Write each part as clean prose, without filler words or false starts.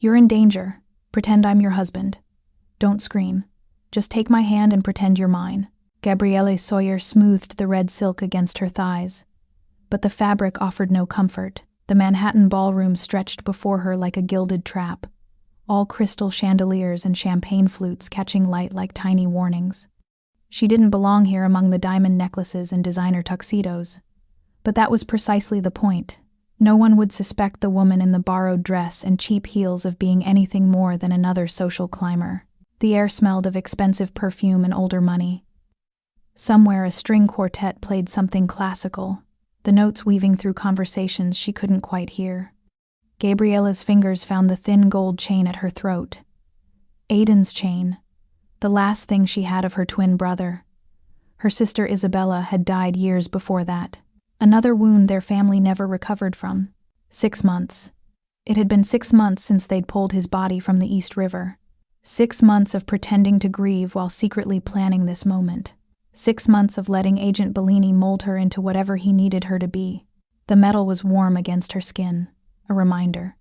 You're in danger. Pretend I'm your husband. Don't scream. Just take my hand and pretend you're mine." Gabriele Sawyer smoothed the red silk against her thighs. But the fabric offered no comfort. The Manhattan ballroom stretched before her like a gilded trap, all crystal chandeliers and champagne flutes catching light like tiny warnings. She didn't belong here among the diamond necklaces and designer tuxedos. But that was precisely the point. No one would suspect the woman in the borrowed dress and cheap heels of being anything more than another social climber. The air smelled of expensive perfume and older money. Somewhere a string quartet played something classical, the notes weaving through conversations she couldn't quite hear. Gabriele's fingers found the thin gold chain at her throat. Aiden's chain, the last thing she had of her twin brother. Her sister Isabella had died years before that. Another wound their family never recovered from. 6 months. It had been 6 months since they'd pulled his body from the East River. 6 months of pretending to grieve while secretly planning this moment. 6 months of letting Agent Bellini mold her into whatever he needed her to be. The metal was warm against her skin, a reminder.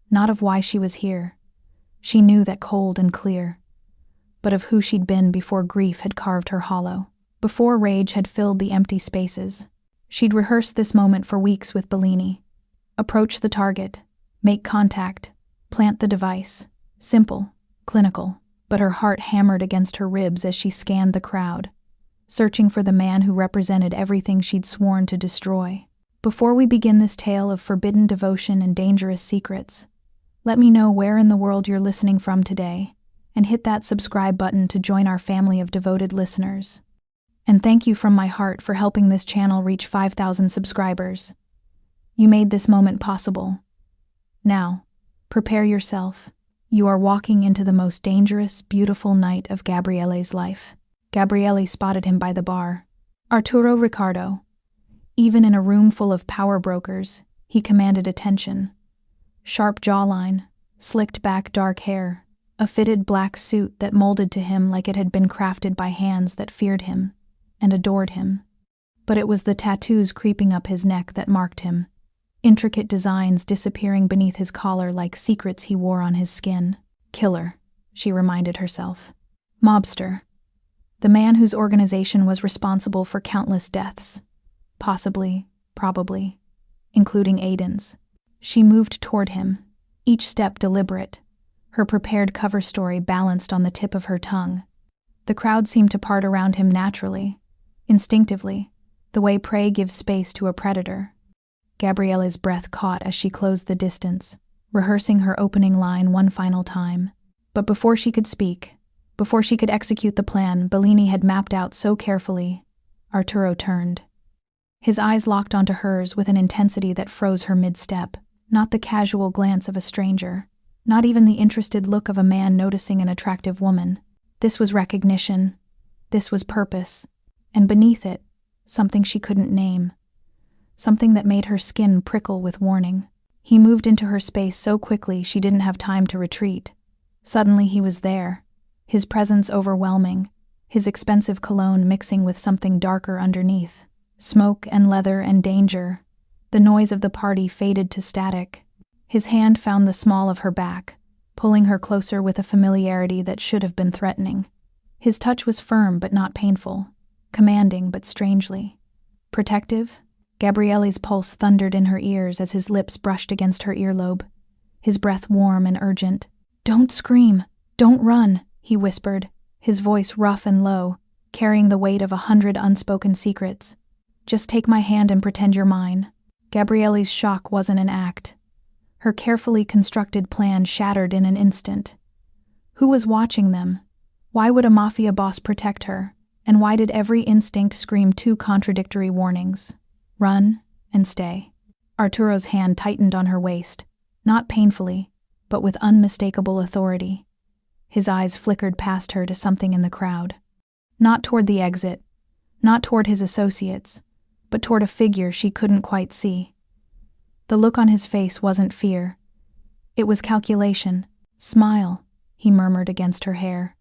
Not of why she was here. She knew that cold and clear. But of who she'd been before grief had carved her hollow, before rage had filled the empty spaces. She'd rehearsed this moment for weeks with Bellini. Approach the target, make contact, plant the device. Simple, clinical, but her heart hammered against her ribs as she scanned the crowd, searching for the man who represented everything she'd sworn to destroy. Before we begin this tale of forbidden devotion and dangerous secrets, let me know where in the world you're listening from today, and hit that subscribe button to join our family of devoted listeners. And thank you from my heart for helping this channel reach 5,000 subscribers. You made this moment possible. Now, prepare yourself. You are walking into the most dangerous, beautiful night of Gabriele's life. Gabriele spotted him by the bar. Arturo Ricardo. Even in a room full of power brokers, he commanded attention. Sharp jawline, slicked back dark hair, a fitted black suit that molded to him like it had been crafted by hands that feared him and adored him. But it was the tattoos creeping up his neck that marked him, intricate designs disappearing beneath his collar like secrets he wore on his skin. Killer, she reminded herself. Mobster. The man whose organization was responsible for countless deaths. Possibly, probably, including Aiden's. She moved toward him, each step deliberate, her prepared cover story balanced on the tip of her tongue. The crowd seemed to part around him naturally, instinctively, the way prey gives space to a predator. Gabriele's breath caught as she closed the distance, rehearsing her opening line one final time. But before she could speak, before she could execute the plan Bellini had mapped out so carefully, Arturo turned. His eyes locked onto hers with an intensity that froze her mid-step, not the casual glance of a stranger, not even the interested look of a man noticing an attractive woman. This was recognition. This was purpose. And beneath it, something she couldn't name. Something that made her skin prickle with warning. He moved into her space so quickly she didn't have time to retreat. Suddenly he was there, his presence overwhelming, his expensive cologne mixing with something darker underneath. Smoke and leather and danger. The noise of the party faded to static. His hand found the small of her back, pulling her closer with a familiarity that should have been threatening. His touch was firm but not painful, commanding but strangely protective. Gabriele's pulse thundered in her ears as his lips brushed against her earlobe, his breath warm and urgent. "Don't scream! Don't run!" he whispered, his voice rough and low, carrying the weight of 100 unspoken secrets. "Just take my hand and pretend you're mine." Gabriele's shock wasn't an act. Her carefully constructed plan shattered in an instant. Who was watching them? Why would a mafia boss protect her? And why did every instinct scream 2 contradictory warnings? Run and stay. Arturo's hand tightened on her waist, not painfully, but with unmistakable authority. His eyes flickered past her to something in the crowd. Not toward the exit, not toward his associates, but toward a figure she couldn't quite see. The look on his face wasn't fear. It was calculation. "Smile," he murmured against her hair,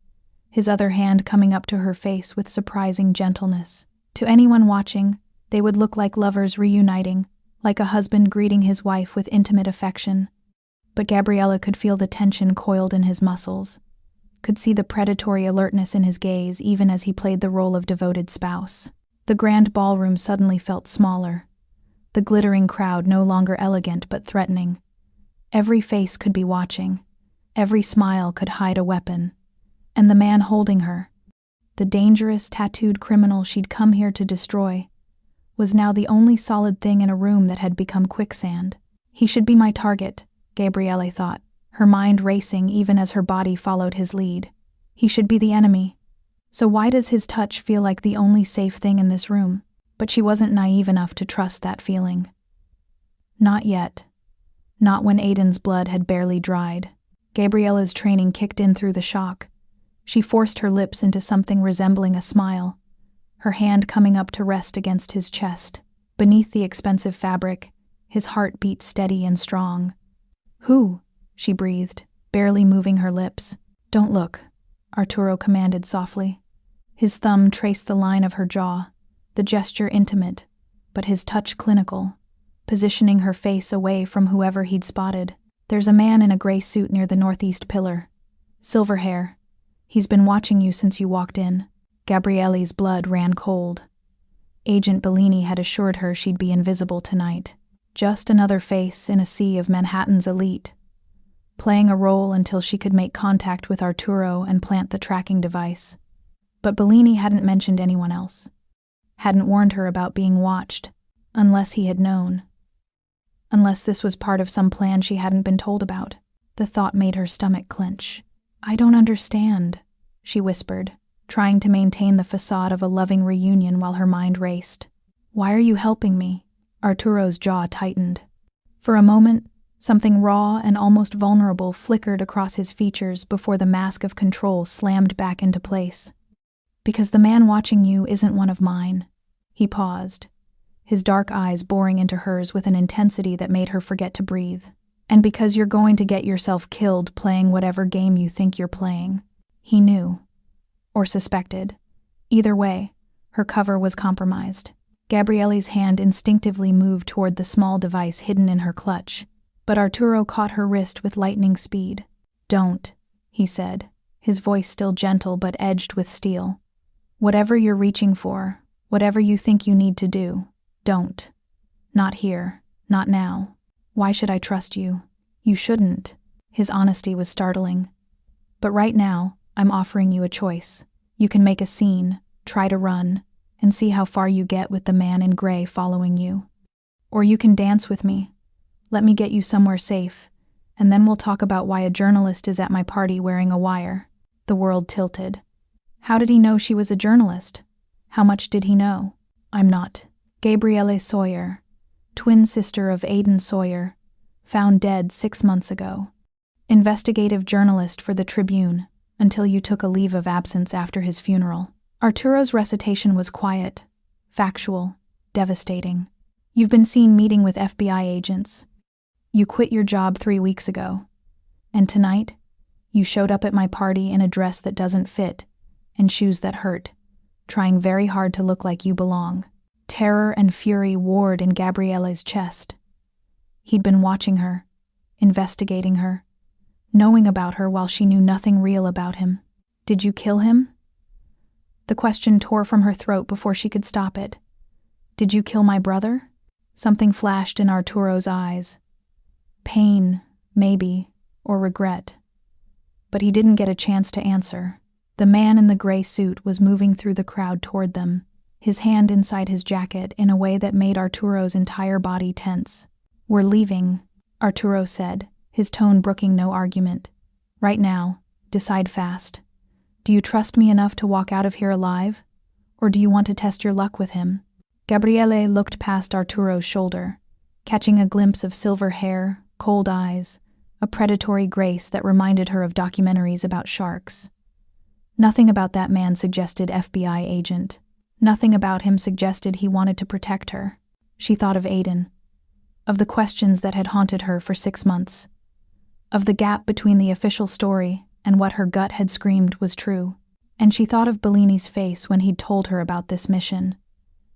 his other hand coming up to her face with surprising gentleness. To anyone watching, they would look like lovers reuniting, like a husband greeting his wife with intimate affection. But Gabriele could feel the tension coiled in his muscles, could see the predatory alertness in his gaze even as he played the role of devoted spouse. The grand ballroom suddenly felt smaller, the glittering crowd no longer elegant but threatening. Every face could be watching, every smile could hide a weapon, and the man holding her, the dangerous, tattooed criminal she'd come here to destroy, was now the only solid thing in a room that had become quicksand. He should be my target, Gabriele thought, her mind racing even as her body followed his lead. He should be the enemy. So why does his touch feel like the only safe thing in this room? But she wasn't naive enough to trust that feeling. Not yet. Not when Aiden's blood had barely dried. Gabriele's training kicked in through the shock. She forced her lips into something resembling a smile, her hand coming up to rest against his chest. Beneath the expensive fabric, his heart beat steady and strong. "Who?" she breathed, barely moving her lips. "Don't look," Arturo commanded softly. His thumb traced the line of her jaw, the gesture intimate, but his touch clinical, positioning her face away from whoever he'd spotted. "There's a man in a gray suit near the northeast pillar. Silver hair. He's been watching you since you walked in." Gabriele's blood ran cold. Agent Bellini had assured her she'd be invisible tonight. Just another face in a sea of Manhattan's elite, playing a role until she could make contact with Arturo and plant the tracking device. But Bellini hadn't mentioned anyone else, hadn't warned her about being watched, unless he had known. Unless this was part of some plan she hadn't been told about. The thought made her stomach clench. "I don't understand," she whispered, trying to maintain the facade of a loving reunion while her mind raced. "Why are you helping me?" Arturo's jaw tightened. For a moment, something raw and almost vulnerable flickered across his features before the mask of control slammed back into place. "Because the man watching you isn't one of mine." He paused, his dark eyes boring into hers with an intensity that made her forget to breathe. "And because you're going to get yourself killed playing whatever game you think you're playing." He knew. Or suspected. Either way, her cover was compromised. Gabriele's hand instinctively moved toward the small device hidden in her clutch, but Arturo caught her wrist with lightning speed. "Don't," he said, his voice still gentle but edged with steel. "Whatever you're reaching for, whatever you think you need to do, don't. Not here, not now. Why should I trust you? You shouldn't." His honesty was startling. "But right now, I'm offering you a choice. You can make a scene, try to run, and see how far you get with the man in gray following you. Or you can dance with me. Let me get you somewhere safe, and then we'll talk about why a journalist is at my party wearing a wire." The world tilted. How did he know she was a journalist? How much did he know? "I'm not." Gabriele Sawyer, twin sister of Aiden Sawyer, found dead 6 months ago. Investigative journalist for the Tribune, until you took a leave of absence after his funeral. Arturo's recitation was quiet, factual, devastating. "You've been seen meeting with FBI agents. You quit your job 3 weeks ago. And tonight, you showed up at my party in a dress that doesn't fit and shoes that hurt, trying very hard to look like you belong." Terror and fury warred in Gabriele's chest. He'd been watching her, investigating her, knowing about her while she knew nothing real about him. "Did you kill him?" The question tore from her throat before she could stop it. "Did you kill my brother?" Something flashed in Arturo's eyes. Pain, maybe, or regret. But he didn't get a chance to answer. The man in the gray suit was moving through the crowd toward them, his hand inside his jacket in a way that made Arturo's entire body tense. "We're leaving," Arturo said, his tone brooking no argument. "Right now, decide fast. Do you trust me enough to walk out of here alive? Or do you want to test your luck with him?" Gabriele looked past Arturo's shoulder, catching a glimpse of silver hair, cold eyes, a predatory grace that reminded her of documentaries about sharks. Nothing about that man suggested FBI agent. Nothing about him suggested he wanted to protect her. She thought of Aiden, of the questions that had haunted her for 6 months, of the gap between the official story and what her gut had screamed was true. And she thought of Bellini's face when he'd told her about this mission,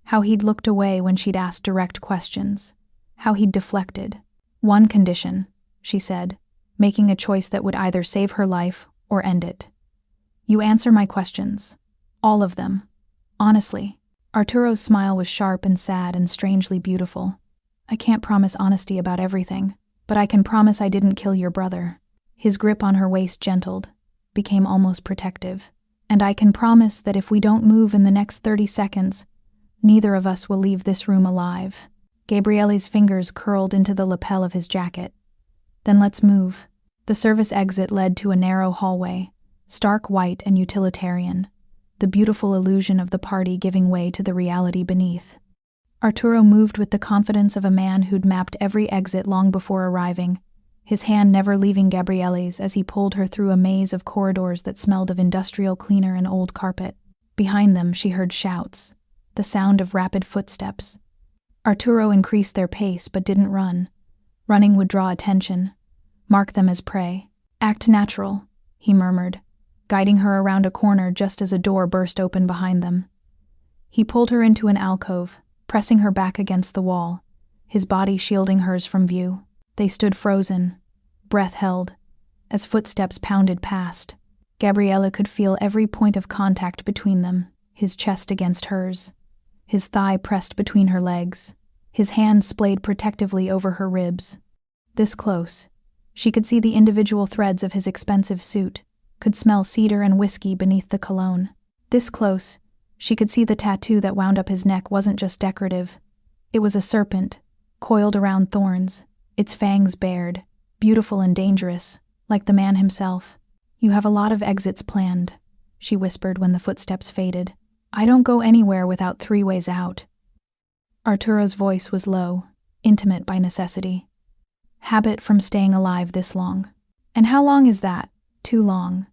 how he'd looked away when she'd asked direct questions, how he'd deflected. "One condition," she said, making a choice that would either save her life or end it. You answer my questions. All of them. Honestly. Arturo's smile was sharp and sad and strangely beautiful. I can't promise honesty about everything, but I can promise I didn't kill your brother. His grip on her waist gentled, became almost protective. And I can promise that if we don't move in the next 30 seconds, neither of us will leave this room alive. Gabriele's fingers curled into the lapel of his jacket. Then let's move. The service exit led to a narrow hallway, stark white and utilitarian, the beautiful illusion of the party giving way to the reality beneath. Arturo moved with the confidence of a man who'd mapped every exit long before arriving, his hand never leaving Gabriele's as he pulled her through a maze of corridors that smelled of industrial cleaner and old carpet. Behind them she heard shouts, the sound of rapid footsteps. Arturo increased their pace but didn't run. Running would draw attention, mark them as prey. Act natural, he murmured, guiding her around a corner just as a door burst open behind them. He pulled her into an alcove, pressing her back against the wall, his body shielding hers from view. They stood frozen, breath held, as footsteps pounded past. Gabriele could feel every point of contact between them, his chest against hers, his thigh pressed between her legs, his hand splayed protectively over her ribs. This close, she could see the individual threads of his expensive suit, could smell cedar and whiskey beneath the cologne. This close, she could see the tattoo that wound up his neck wasn't just decorative. It was a serpent, coiled around thorns, its fangs bared, beautiful and dangerous, like the man himself. You have a lot of exits planned, she whispered when the footsteps faded. I don't go anywhere without 3 ways out. Arturo's voice was low, intimate by necessity. Habit from staying alive this long. And how long is that? Too long.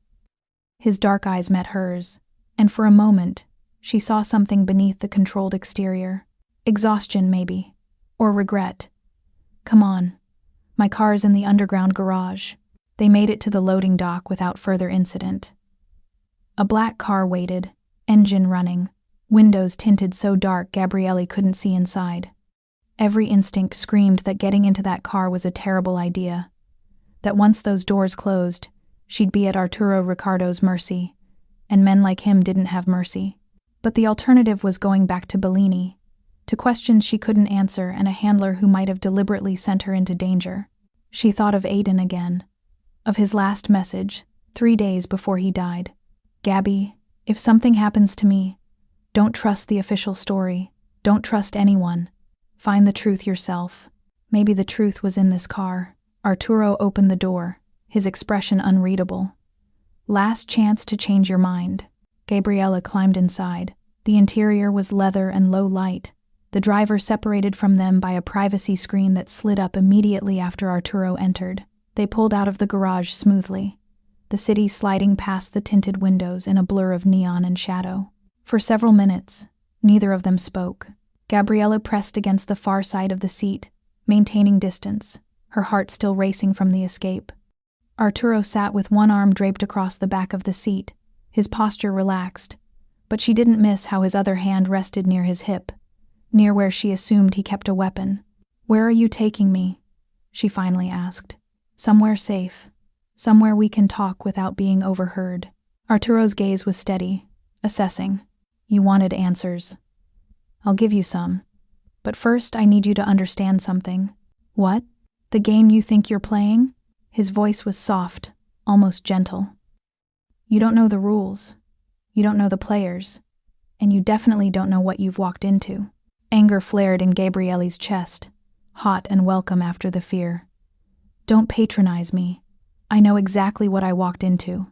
His dark eyes met hers, and for a moment, she saw something beneath the controlled exterior. Exhaustion, maybe. Or regret. Come on. My car's in the underground garage. They made it to the loading dock without further incident. A black car waited, engine running, windows tinted so dark Gabriele couldn't see inside. Every instinct screamed that getting into that car was a terrible idea, that once those doors closed, she'd be at Arturo Ricardo's mercy, and men like him didn't have mercy. But the alternative was going back to Bellini, to questions she couldn't answer and a handler who might have deliberately sent her into danger. She thought of Aiden again, of his last message, 3 days before he died. Gabby, if something happens to me, don't trust the official story, don't trust anyone. Find the truth yourself. Maybe the truth was in this car. Arturo opened the door, his expression unreadable. Last chance to change your mind. Gabriele climbed inside. The interior was leather and low light, the driver separated from them by a privacy screen that slid up immediately after Arturo entered. They pulled out of the garage smoothly, the city sliding past the tinted windows in a blur of neon and shadow. For several minutes, neither of them spoke. Gabriele pressed against the far side of the seat, maintaining distance, her heart still racing from the escape. Arturo sat with one arm draped across the back of the seat, his posture relaxed, but she didn't miss how his other hand rested near his hip, near where she assumed he kept a weapon. "Where are you taking me?" she finally asked. "Somewhere safe. Somewhere we can talk without being overheard." Arturo's gaze was steady, assessing. "You wanted answers. I'll give you some. But first I need you to understand something." "What? The game you think you're playing?" His voice was soft, almost gentle. "You don't know the rules. You don't know the players. And you definitely don't know what you've walked into." Anger flared in Gabriele's chest, hot and welcome after the fear. "Don't patronize me. I know exactly what I walked into.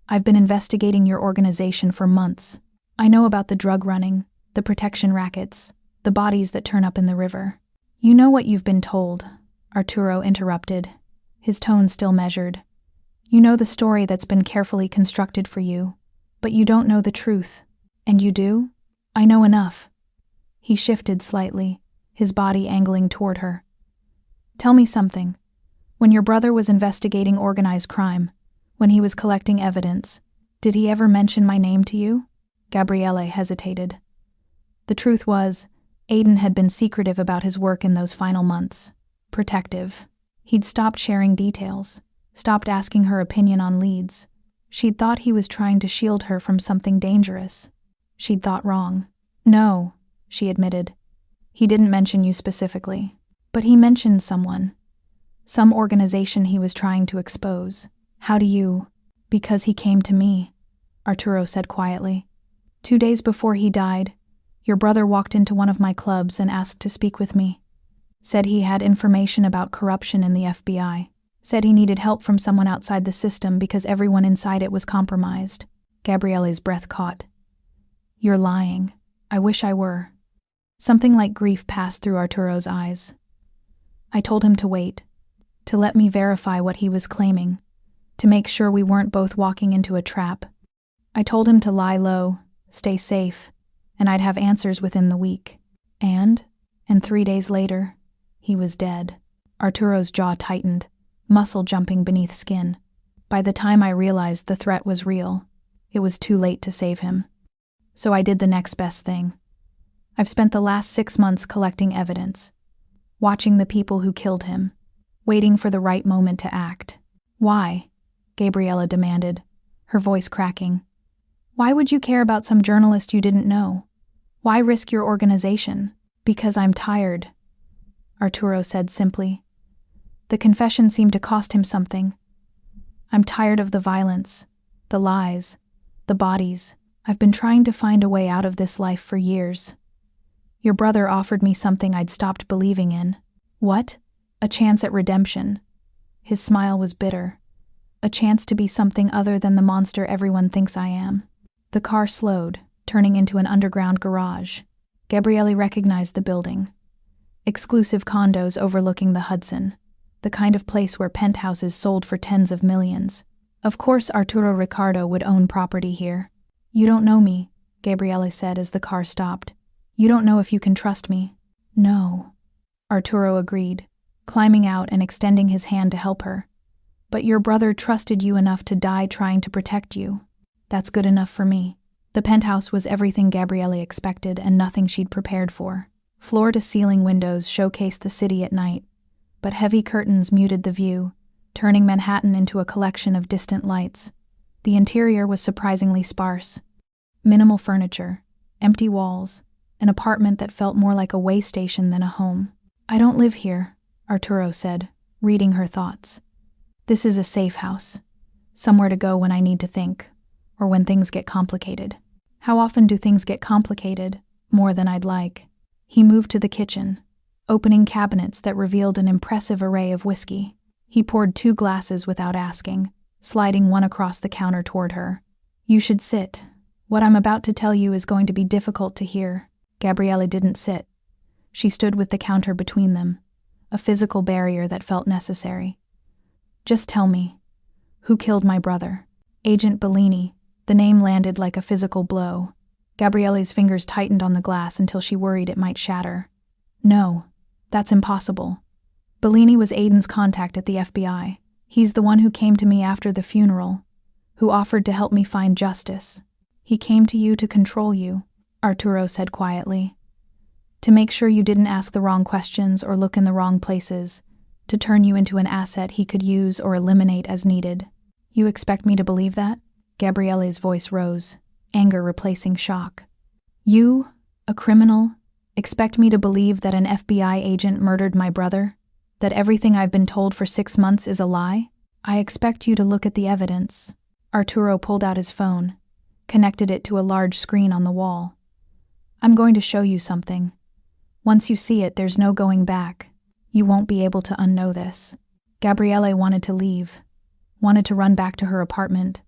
I've been investigating your organization for months. I know about the drug running, the protection rackets, the bodies that turn up in the river." "You know what you've been told," Arturo interrupted, his tone still measured. "You know the story that's been carefully constructed for you, but you don't know the truth. And you do? I know enough." He shifted slightly, his body angling toward her. "Tell me something. When your brother was investigating organized crime, when he was collecting evidence, did he ever mention my name to you?" Gabriele hesitated. The truth was, Aiden had been secretive about his work in those final months. Protective. He'd stopped sharing details. stopped asking her opinion on leads. She'd thought he was trying to shield her from something dangerous. She'd thought wrong. No, she admitted. He didn't mention you specifically. But he mentioned someone. Some organization he was trying to expose. How do you? Because he came to me, Arturo said quietly. 2 days before he died, your brother walked into one of my clubs and asked to speak with me. Said he had information about corruption in the FBI. Said he needed help from someone outside the system because everyone inside it was compromised. Gabriele's breath caught. You're lying. I wish I were. Something like grief passed through Arturo's eyes. I told him to wait, to let me verify what he was claiming, to make sure we weren't both walking into a trap. I told him to lie low, stay safe, and I'd have answers within the week. And 3 days later, he was dead. Arturo's jaw tightened, muscle jumping beneath skin. By the time I realized the threat was real, it was too late to save him. So I did the next best thing. I've spent the last 6 months collecting evidence, watching the people who killed him, waiting for the right moment to act. Why? Gabriele demanded, her voice cracking. Why would you care about some journalist you didn't know? Why risk your organization? Because I'm tired, Arturo said simply. The confession seemed to cost him something. I'm tired of the violence, the lies, the bodies. I've been trying to find a way out of this life for years. Your brother offered me something I'd stopped believing in. What? A chance at redemption. His smile was bitter. A chance to be something other than the monster everyone thinks I am. The car slowed, turning into an underground garage. Gabriele recognized the building. Exclusive condos overlooking the Hudson. The kind of place where penthouses sold for tens of millions. Of course Arturo Ricardo would own property here. You don't know me, Gabriele said as the car stopped. You don't know if you can trust me. No, Arturo agreed, climbing out and extending his hand to help her. But your brother trusted you enough to die trying to protect you. That's good enough for me. The penthouse was everything Gabriele expected and nothing she'd prepared for. Floor-to-ceiling windows showcased the city at night, but heavy curtains muted the view, turning Manhattan into a collection of distant lights. The interior was surprisingly sparse. Minimal furniture, empty walls, an apartment that felt more like a way station than a home. I don't live here, Arturo said, reading her thoughts. This is a safe house, somewhere to go when I need to think, or when things get complicated. How often do things get complicated? More than I'd like. He moved to the kitchen, opening cabinets that revealed an impressive array of whiskey. He poured 2 glasses without asking, sliding one across the counter toward her. You should sit. What I'm about to tell you is going to be difficult to hear. Gabriele didn't sit. She stood with the counter between them, a physical barrier that felt necessary. Just tell me, who killed my brother? Agent Bellini. The name landed like a physical blow. Gabriele's fingers tightened on the glass until she worried it might shatter. No, that's impossible. Bellini was Aiden's contact at the FBI. He's the one who came to me after the funeral, who offered to help me find justice. He came to you to control you, Arturo said quietly. To make sure you didn't ask the wrong questions or look in the wrong places, to turn you into an asset he could use or eliminate as needed. You expect me to believe that? Gabriele's voice rose, anger replacing shock. You, a criminal, expect me to believe that an FBI agent murdered my brother? That everything I've been told for 6 months is a lie? I expect you to look at the evidence. Arturo pulled out his phone, connected it to a large screen on the wall. I'm going to show you something. Once you see it, there's no going back. You won't be able to unknow this. Gabriele wanted to leave, wanted to run back to her apartment,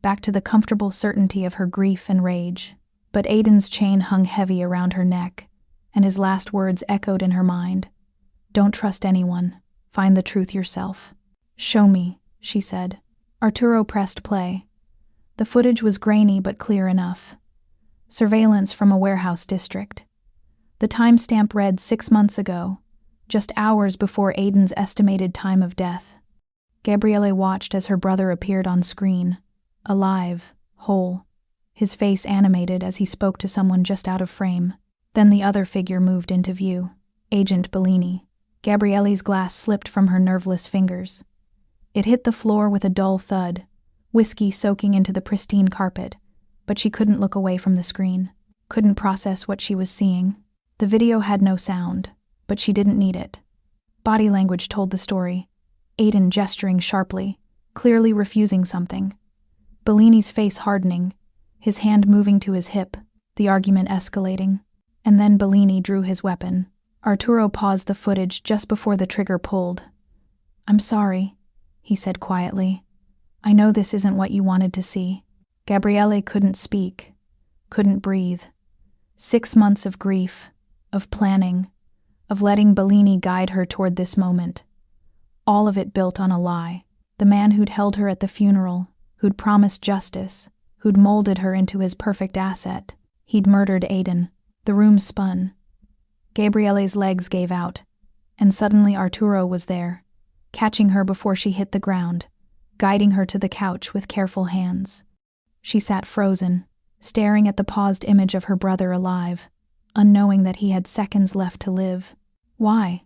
back to the comfortable certainty of her grief and rage. But Aiden's chain hung heavy around her neck, and his last words echoed in her mind. Don't trust anyone. Find the truth yourself. Show me, she said. Arturo pressed play. The footage was grainy but clear enough. Surveillance from a warehouse district. The timestamp read 6 months ago, just hours before Aiden's estimated time of death. Gabriele watched as her brother appeared on screen, alive, whole, his face animated as he spoke to someone just out of frame. Then the other figure moved into view, Agent Bellini. Gabriele's glass slipped from her nerveless fingers. It hit the floor with a dull thud, whiskey soaking into the pristine carpet, but she couldn't look away from the screen, couldn't process what she was seeing. The video had no sound, but she didn't need it. Body language told the story. Aiden gesturing sharply, clearly refusing something. Bellini's face hardening, his hand moving to his hip, the argument escalating. And then Bellini drew his weapon. Arturo paused the footage just before the trigger pulled. "I'm sorry," he said quietly. "I know this isn't what you wanted to see." Gabriele couldn't speak, couldn't breathe. 6 months of grief, of planning, of letting Bellini guide her toward this moment. All of it built on a lie. The man who'd held her at the funeral, who'd promised justice, who'd molded her into his perfect asset. He'd murdered Aiden. The room spun. Gabriele's legs gave out, and suddenly Arturo was there, catching her before she hit the ground, guiding her to the couch with careful hands. She sat frozen, staring at the paused image of her brother alive, unknowing that he had seconds left to live. "Why?"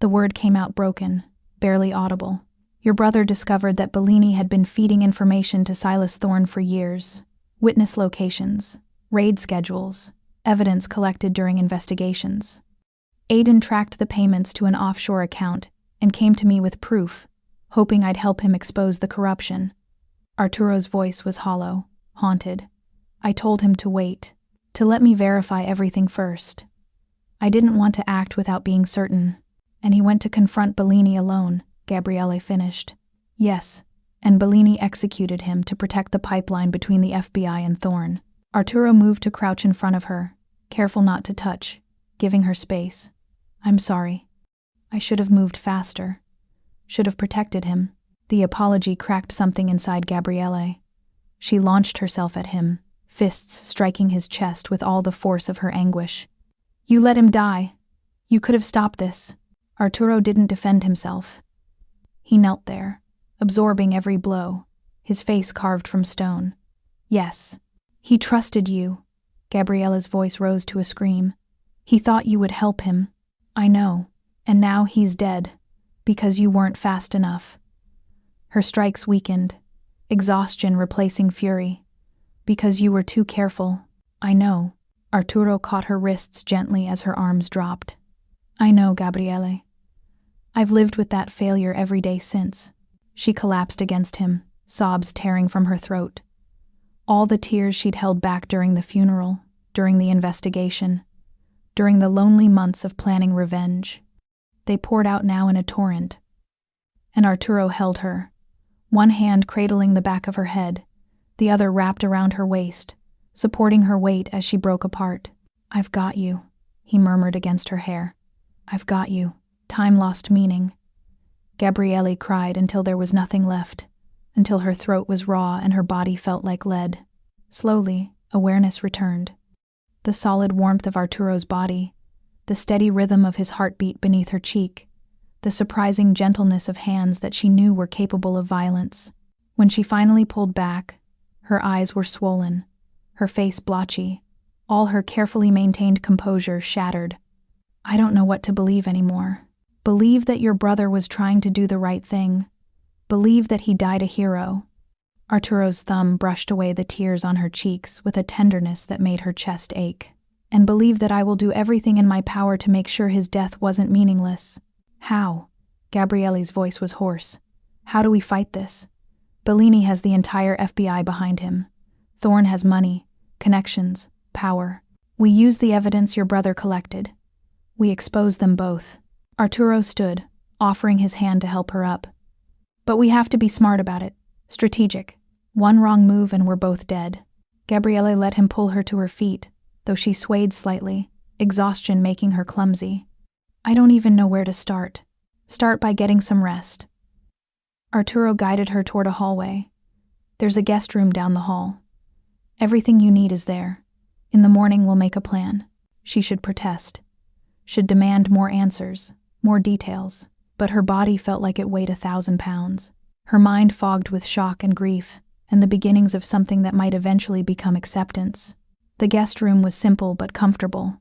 The word came out broken, barely audible. "Your brother discovered that Bellini had been feeding information to Silas Thorne for years. Witness locations, raid schedules, evidence collected during investigations. Aiden tracked the payments to an offshore account and came to me with proof, hoping I'd help him expose the corruption." Arturo's voice was hollow, haunted. "I told him to wait, to let me verify everything first. I didn't want to act without being certain, and he went to confront Bellini alone," Gabriele finished. "Yes, and Bellini executed him to protect the pipeline between the FBI and Thorne." Arturo moved to crouch in front of her, careful not to touch, giving her space. "I'm sorry. I should have moved faster. Should have protected him." The apology cracked something inside Gabriele. She launched herself at him, fists striking his chest with all the force of her anguish. "You let him die. You could have stopped this." Arturo didn't defend himself. He knelt there, absorbing every blow, his face carved from stone. "Yes. He trusted you." Gabriele's voice rose to a scream. "He thought you would help him. I know. And now he's dead, because you weren't fast enough." Her strikes weakened, exhaustion replacing fury. "Because you were too careful. I know." Arturo caught her wrists gently as her arms dropped. "I know, Gabriele. I've lived with that failure every day since." She collapsed against him, sobs tearing from her throat. All the tears she'd held back during the funeral, during the investigation, during the lonely months of planning revenge. They poured out now in a torrent. And Arturo held her, one hand cradling the back of her head, the other wrapped around her waist, supporting her weight as she broke apart. "I've got you," he murmured against her hair. "I've got you." Time lost meaning. Gabriele cried until there was nothing left, until her throat was raw and her body felt like lead. Slowly, awareness returned. The solid warmth of Arturo's body, the steady rhythm of his heartbeat beneath her cheek, the surprising gentleness of hands that she knew were capable of violence. When she finally pulled back, her eyes were swollen, her face blotchy, all her carefully maintained composure shattered. "I don't know what to believe anymore. Believe that your brother was trying to do the right thing. Believe that he died a hero." Arturo's thumb brushed away the tears on her cheeks with a tenderness that made her chest ache. "And believe that I will do everything in my power to make sure his death wasn't meaningless." "How?" Gabriele's voice was hoarse. "How do we fight this? Bellini has the entire FBI behind him. Thorne has money, connections, power. We use the evidence your brother collected. We expose them both." Arturo stood, offering his hand to help her up. "But we have to be smart about it, strategic. One wrong move and we're both dead." Gabriele let him pull her to her feet, though she swayed slightly, exhaustion making her clumsy. "I don't even know where to start." "Start by getting some rest." Arturo guided her toward a hallway. "There's a guest room down the hall. Everything you need is there. In the morning we'll make a plan." She should protest, should demand more answers, more details, but her body felt like it weighed 1,000 pounds. Her mind fogged with shock and grief, and the beginnings of something that might eventually become acceptance. The guest room was simple but comfortable.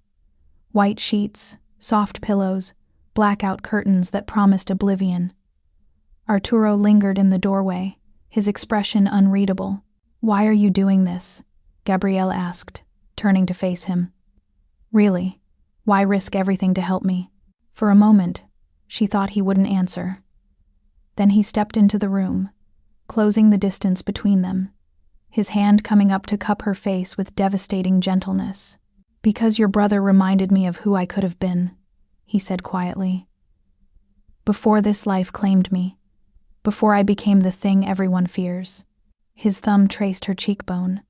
White sheets, soft pillows, blackout curtains that promised oblivion. Arturo lingered in the doorway, his expression unreadable. "Why are you doing this?" Gabriele asked, turning to face him. "Really? Why risk everything to help me?" For a moment, she thought he wouldn't answer. Then he stepped into the room, closing the distance between them, his hand coming up to cup her face with devastating gentleness. "Because your brother reminded me of who I could have been," he said quietly. "Before this life claimed me, before I became the thing everyone fears." His thumb traced her cheekbone.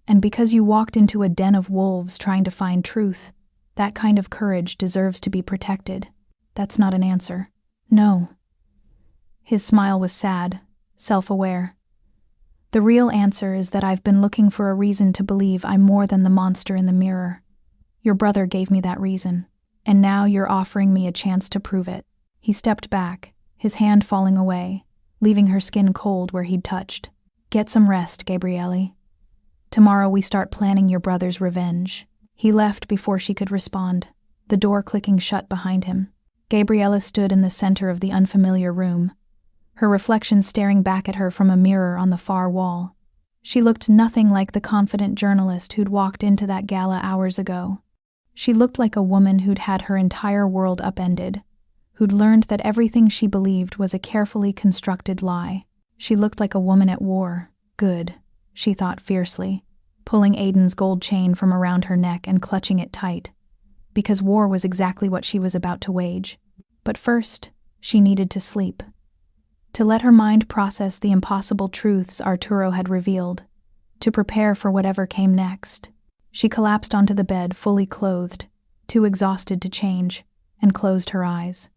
"And because you walked into a den of wolves trying to find truth, that kind of courage deserves to be protected." "That's not an answer." "No." His smile was sad, self-aware. "The real answer is that I've been looking for a reason to believe I'm more than the monster in the mirror. Your brother gave me that reason, and now you're offering me a chance to prove it." He stepped back, his hand falling away, leaving her skin cold where he'd touched. "Get some rest, Gabriele. Tomorrow we start planning your brother's revenge." He left before she could respond, the door clicking shut behind him. Gabriele stood in the center of the unfamiliar room, her reflection staring back at her from a mirror on the far wall. She looked nothing like the confident journalist who'd walked into that gala hours ago. She looked like a woman who'd had her entire world upended, who'd learned that everything she believed was a carefully constructed lie. She looked like a woman at war. Good, she thought fiercely, pulling Aiden's gold chain from around her neck and clutching it tight, because war was exactly what she was about to wage. But first, she needed to sleep. To let her mind process the impossible truths Arturo had revealed, to prepare for whatever came next. She collapsed onto the bed, fully clothed, too exhausted to change, and closed her eyes.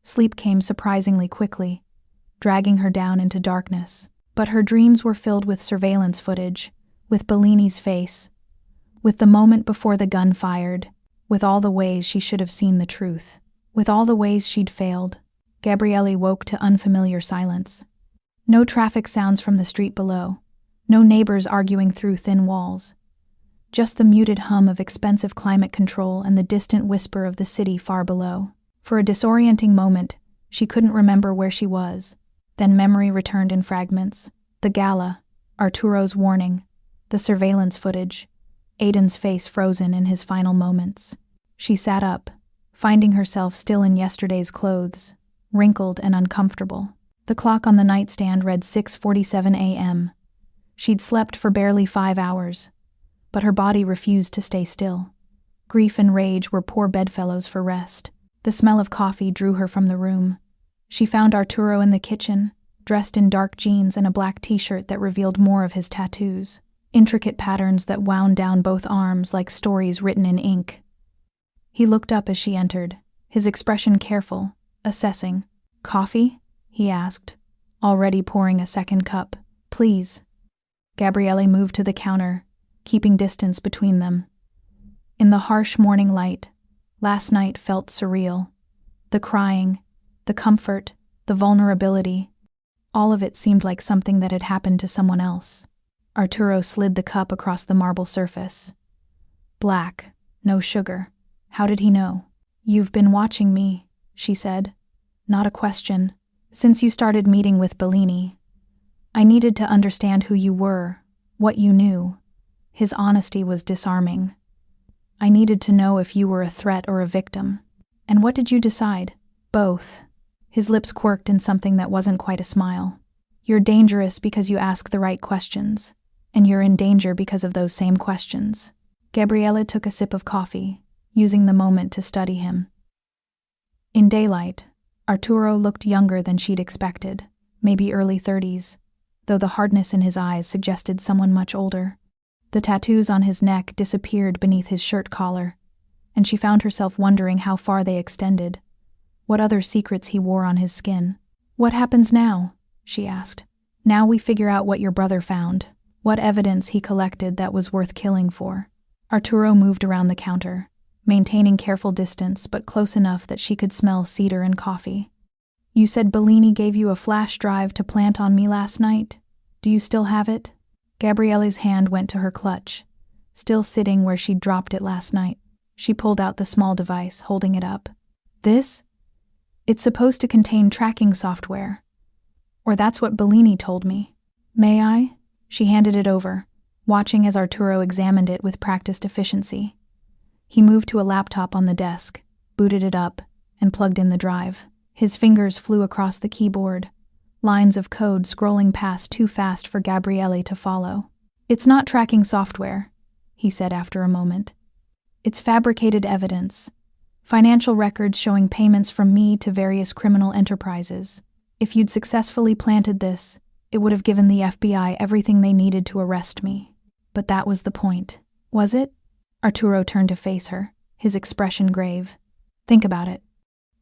Sleep came surprisingly quickly, dragging her down into darkness. But her dreams were filled with surveillance footage, with Bellini's face, with the moment before the gun fired, with all the ways she should have seen the truth, with all the ways she'd failed. Gabriele woke to unfamiliar silence. No traffic sounds from the street below, no neighbors arguing through thin walls. Just the muted hum of expensive climate control and the distant whisper of the city far below. For a disorienting moment, she couldn't remember where she was. Then memory returned in fragments. The gala, Arturo's warning, the surveillance footage, Aiden's face frozen in his final moments. She sat up, finding herself still in yesterday's clothes, wrinkled and uncomfortable. The clock on the nightstand read 6:47 a.m. She'd slept for barely 5 hours, but her body refused to stay still. Grief and rage were poor bedfellows for rest. The smell of coffee drew her from the room. She found Arturo in the kitchen, dressed in dark jeans and a black t-shirt that revealed more of his tattoos, intricate patterns that wound down both arms like stories written in ink. He looked up as she entered, his expression careful, assessing. "Coffee?" he asked, already pouring a second cup. "Please." Gabriele moved to the counter, keeping distance between them. In the harsh morning light, last night felt surreal. The crying, the comfort, the vulnerability, all of it seemed like something that had happened to someone else. Arturo slid the cup across the marble surface. Black, no sugar. How did he know? "You've been watching me," she said. "Not a question. Since you started meeting with Bellini. I needed to understand who you were, what you knew." His honesty was disarming. "I needed to know if you were a threat or a victim." "And what did you decide?" "Both." His lips quirked in something that wasn't quite a smile. "You're dangerous because you ask the right questions, and you're in danger because of those same questions." Gabriele took a sip of coffee, using the moment to study him. In daylight, Arturo looked younger than she'd expected, maybe early 30s, though the hardness in his eyes suggested someone much older. The tattoos on his neck disappeared beneath his shirt collar, and she found herself wondering how far they extended, what other secrets he wore on his skin. "What happens now?" she asked. "Now we figure out what your brother found, what evidence he collected that was worth killing for." Arturo moved around the counter, maintaining careful distance but close enough that she could smell cedar and coffee. "You said Bellini gave you a flash drive to plant on me last night. Do you still have it?" Gabriele's hand went to her clutch, still sitting where she'd dropped it last night. She pulled out the small device, holding it up. "This? It's supposed to contain tracking software. Or that's what Bellini told me. May I? She handed it over, watching as Arturo examined it with practiced efficiency. He moved to a laptop on the desk, booted it up, and plugged in the drive. His fingers flew across the keyboard, lines of code scrolling past too fast for Gabriele to follow. It's not tracking software, he said after a moment. It's fabricated evidence. Financial records showing payments from me to various criminal enterprises. If you'd successfully planted this, it would have given the FBI everything they needed to arrest me. But that was the point, was it? Arturo turned to face her, his expression grave. Think about it.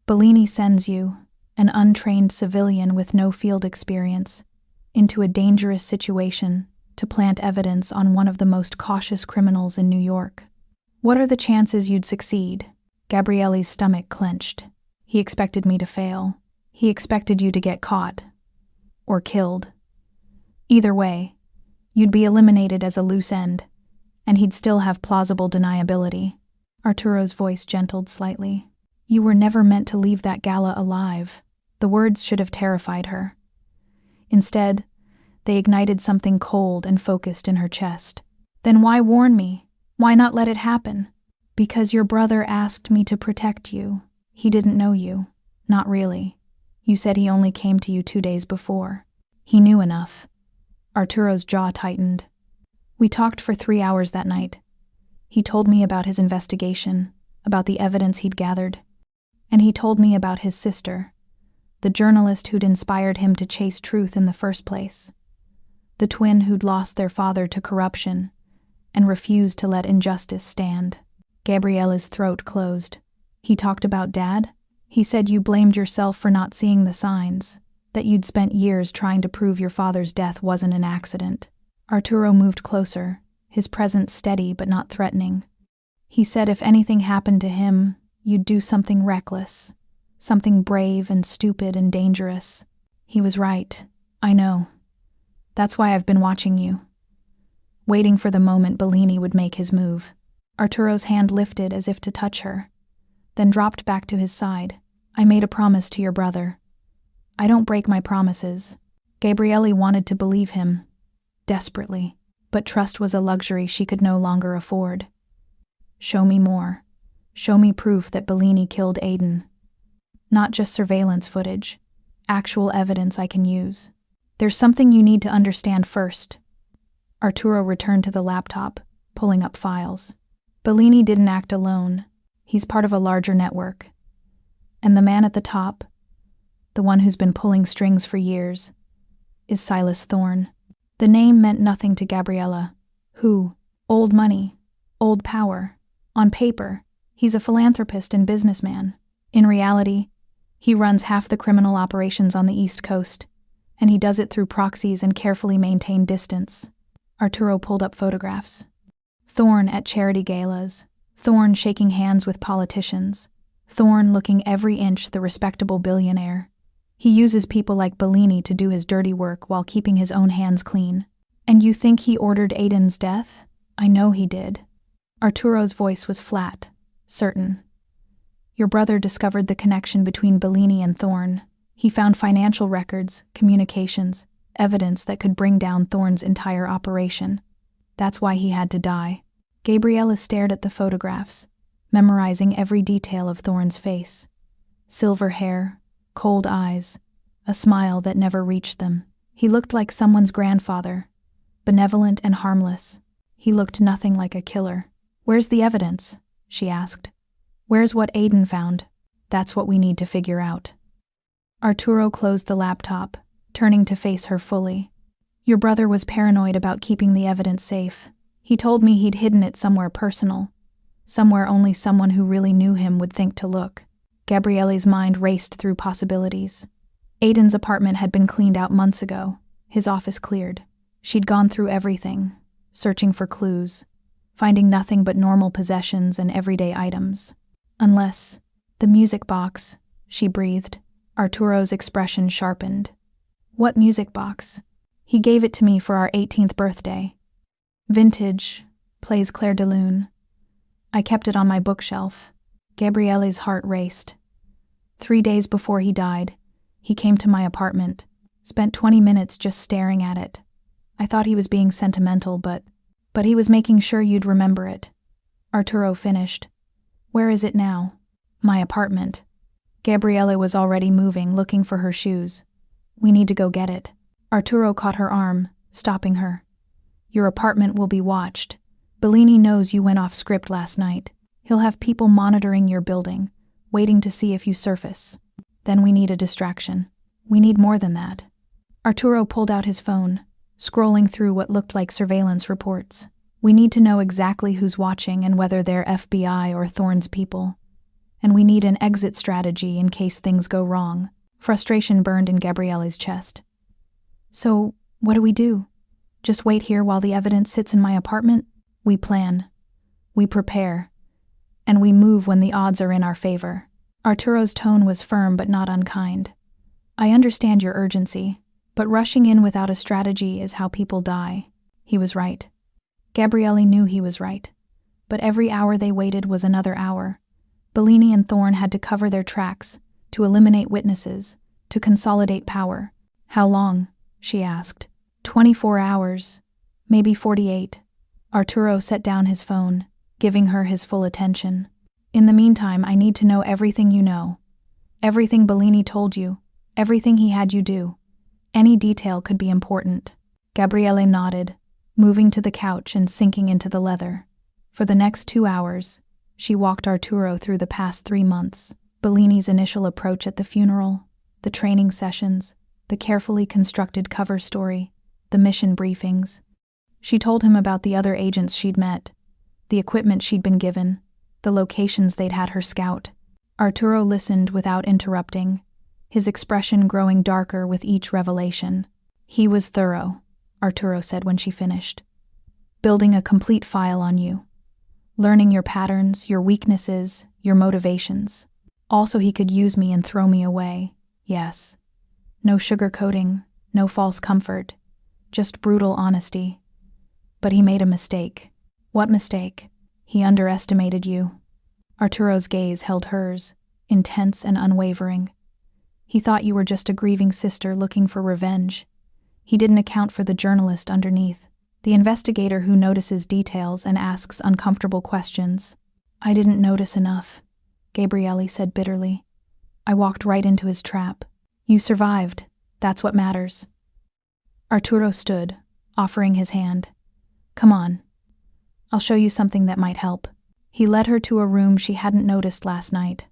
Bellini sends you, an untrained civilian with no field experience, into a dangerous situation to plant evidence on one of the most cautious criminals in New York. What are the chances you'd succeed? Gabriele's stomach clenched. He expected me to fail. He expected you to get caught. Or killed. Either way, you'd be eliminated as a loose end, and he'd still have plausible deniability. Arturo's voice gentled slightly. You were never meant to leave that gala alive. The words should have terrified her. Instead, they ignited something cold and focused in her chest. Then why warn me? Why not let it happen? Because your brother asked me to protect you. He didn't know you. Not really. You said he only came to you 2 days before. He knew enough. Arturo's jaw tightened. We talked for 3 hours that night. He told me about his investigation, about the evidence he'd gathered. And he told me about his sister, the journalist who'd inspired him to chase truth in the first place. The twin who'd lost their father to corruption and refused to let injustice stand. Gabriele's throat closed. He talked about Dad? He said you blamed yourself for not seeing the signs, that you'd spent years trying to prove your father's death wasn't an accident. Arturo moved closer, his presence steady but not threatening. He said if anything happened to him, you'd do something reckless, something brave and stupid and dangerous. He was right. I know. That's why I've been watching you. Waiting for the moment Bellini would make his move. Arturo's hand lifted as if to touch her, then dropped back to his side. I made a promise to your brother. I don't break my promises. Gabriele wanted to believe him, desperately, but trust was a luxury she could no longer afford. Show me more. Show me proof that Bellini killed Aiden. Not just surveillance footage, actual evidence I can use. There's something you need to understand first. Arturo returned to the laptop, pulling up files. Bellini didn't act alone. He's part of a larger network. And the man at the top, the one who's been pulling strings for years, is Silas Thorne. The name meant nothing to Gabriele, who, old money, old power. On paper, he's a philanthropist and businessman. In reality, he runs half the criminal operations on the East Coast, and he does it through proxies and carefully maintained distance. Arturo pulled up photographs. Thorne at charity galas, Thorne shaking hands with politicians, Thorne looking every inch the respectable billionaire. He uses people like Bellini to do his dirty work while keeping his own hands clean. And you think he ordered Aiden's death? I know he did. Arturo's voice was flat, certain. Your brother discovered the connection between Bellini and Thorne. He found financial records, communications, evidence that could bring down Thorne's entire operation. That's why he had to die. Gabriele stared at the photographs, memorizing every detail of Thorne's face. Silver hair, cold eyes, a smile that never reached them. He looked like someone's grandfather, benevolent and harmless. He looked nothing like a killer. Where's the evidence? She asked. Where's what Aiden found? That's what we need to figure out. Arturo closed the laptop, turning to face her fully. Your brother was paranoid about keeping the evidence safe. He told me he'd hidden it somewhere personal, somewhere only someone who really knew him would think to look. Gabriele's mind raced through possibilities. Aiden's apartment had been cleaned out months ago, his office cleared. She'd gone through everything, searching for clues, finding nothing but normal possessions and everyday items. Unless, the music box, she breathed. Arturo's expression sharpened. What music box? He gave it to me for our 18th birthday. Vintage, plays Clair de Lune. I kept it on my bookshelf. Gabriele's heart raced. 3 days before he died, he came to my apartment. Spent 20 minutes just staring at it. I thought he was being sentimental, but he was making sure you'd remember it. Arturo finished. Where is it now? My apartment. Gabriele was already moving, looking for her shoes. We need to go get it. Arturo caught her arm, stopping her. Your apartment will be watched. Bellini knows you went off script last night. He'll have people monitoring your building, waiting to see if you surface. Then we need a distraction. We need more than that. Arturo pulled out his phone, scrolling through what looked like surveillance reports. We need to know exactly who's watching and whether they're FBI or Thorne's people. And we need an exit strategy in case things go wrong. Frustration burned in Gabriele's chest. So, what do we do? Just wait here while the evidence sits in my apartment? We plan. We prepare. And we move when the odds are in our favor. Arturo's tone was firm but not unkind. I understand your urgency, but rushing in without a strategy is how people die. He was right. Gabriele knew he was right. But every hour they waited was another hour. Bellini and Thorne had to cover their tracks, to eliminate witnesses, to consolidate power. How long? She asked. 24 hours. Maybe 48. Arturo set down his phone, giving her his full attention. In the meantime, I need to know everything you know. Everything Bellini told you. Everything he had you do. Any detail could be important. Gabriele nodded, moving to the couch and sinking into the leather. For the next 2 hours, she walked Arturo through the past 3 months. Bellini's initial approach at the funeral, the training sessions, the carefully constructed cover story, the mission briefings. She told him about the other agents she'd met, the equipment she'd been given, the locations they'd had her scout. Arturo listened without interrupting, his expression growing darker with each revelation. He was thorough, Arturo said when she finished. Building a complete file on you. Learning your patterns, your weaknesses, your motivations. Also, he could use me and throw me away. Yes. No sugarcoating, no false comfort. Just brutal honesty. But he made a mistake. What mistake? He underestimated you. Arturo's gaze held hers, intense and unwavering. He thought you were just a grieving sister looking for revenge. He didn't account for the journalist underneath, the investigator who notices details and asks uncomfortable questions. I didn't notice enough, Gabriele said bitterly. I walked right into his trap. You survived. That's what matters. Arturo stood, offering his hand. Come on. I'll show you something that might help. He led her to a room she hadn't noticed last night.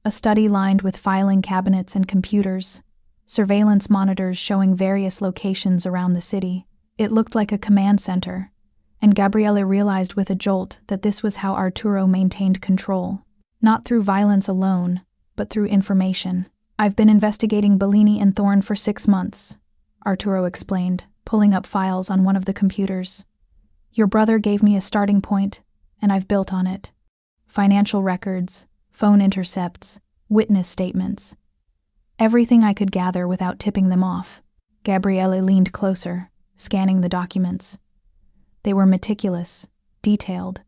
A study lined with filing cabinets and computers, surveillance monitors showing various locations around the city. It looked like a command center, and Gabriele realized with a jolt that this was how Arturo maintained control. Not through violence alone, but through information. I've been investigating Bellini and Thorne for 6 months, Arturo explained, pulling up files on one of the computers. Your brother gave me a starting point, and I've built on it. Financial records, phone intercepts, witness statements. Everything I could gather without tipping them off. Gabriele leaned closer, scanning the documents. They were meticulous, detailed,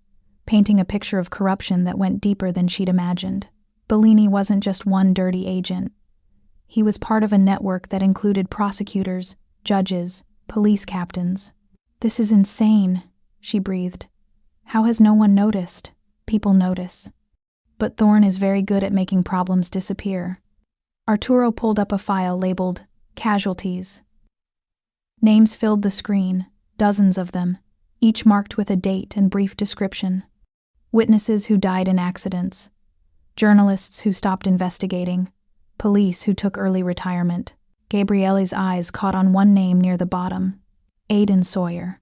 painting a picture of corruption that went deeper than she'd imagined. Bellini wasn't just one dirty agent. He was part of a network that included prosecutors, judges, police captains. This is insane, she breathed. How has no one noticed? People notice. But Thorne is very good at making problems disappear. Arturo pulled up a file labeled Casualties. Names filled the screen, dozens of them, each marked with a date and brief description. Witnesses who died in accidents. Journalists who stopped investigating. Police who took early retirement. Gabriele's eyes caught on one name near the bottom. Aiden Sawyer.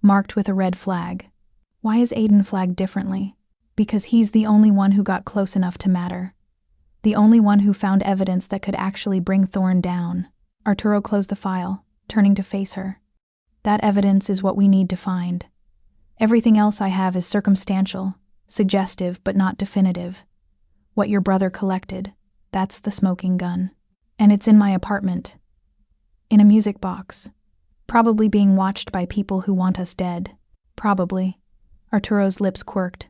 Marked with a red flag. Why is Aiden flagged differently? Because he's the only one who got close enough to matter. The only one who found evidence that could actually bring Thorne down. Arturo closed the file, turning to face her. That evidence is what we need to find. Everything else I have is circumstantial, suggestive but not definitive. What your brother collected, that's the smoking gun. And it's in my apartment. In a music box. Probably being watched by people who want us dead. Probably. Arturo's lips quirked.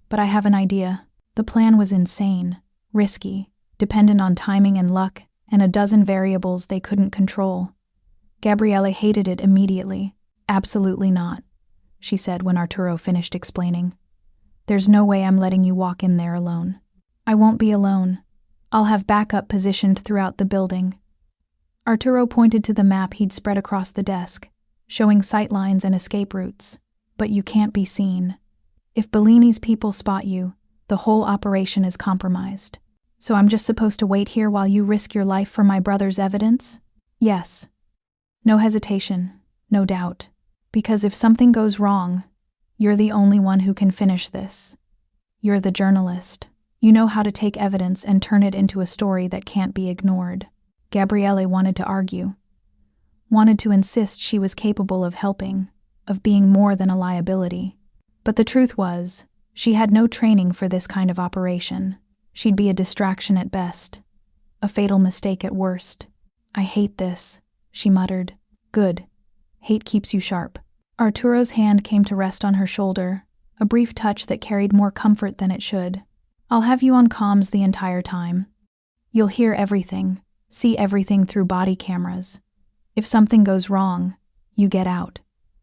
But I have an idea. The plan was insane, risky, dependent on timing and luck, and a dozen variables they couldn't control. Gabriele hated it immediately. "Absolutely not," she said when Arturo finished explaining. "There's no way I'm letting you walk in there alone." "I won't be alone. I'll have backup positioned throughout the building." Arturo pointed to the map he'd spread across the desk, showing sightlines and escape routes. "But you can't be seen. If Bellini's people spot you, the whole operation is compromised. So I'm just supposed to wait here while you risk your life for my brother's evidence?" "Yes." No hesitation, no doubt. "Because if something goes wrong, you're the only one who can finish this. You're the journalist. You know how to take evidence and turn it into a story that can't be ignored." Gabriele wanted to argue, wanted to insist she was capable of helping, of being more than a liability. But the truth was, she had no training for this kind of operation. She'd be a distraction at best, a fatal mistake at worst. "I hate this," she muttered. "Good. Hate keeps you sharp." Arturo's hand came to rest on her shoulder, a brief touch that carried more comfort than it should. "I'll have you on comms the entire time. You'll hear everything, see everything through body cameras. If something goes wrong, you get out.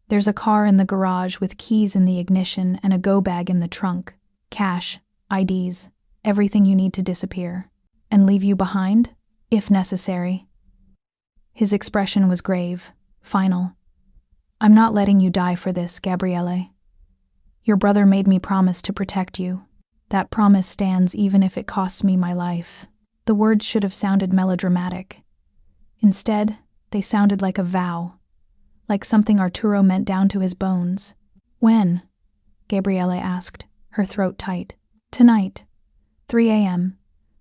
There's a car in the garage with keys in the ignition and a go bag in the trunk. Cash, IDs, everything you need to disappear. And leave you behind, if necessary." His expression was grave, final. "I'm not letting you die for this, Gabriele. Your brother made me promise to protect you. That promise stands even if it costs me my life." The words should have sounded melodramatic. Instead, they sounded like a vow, like something Arturo meant down to his bones. "When?" Gabriele asked, her throat tight. "Tonight. 3 a.m.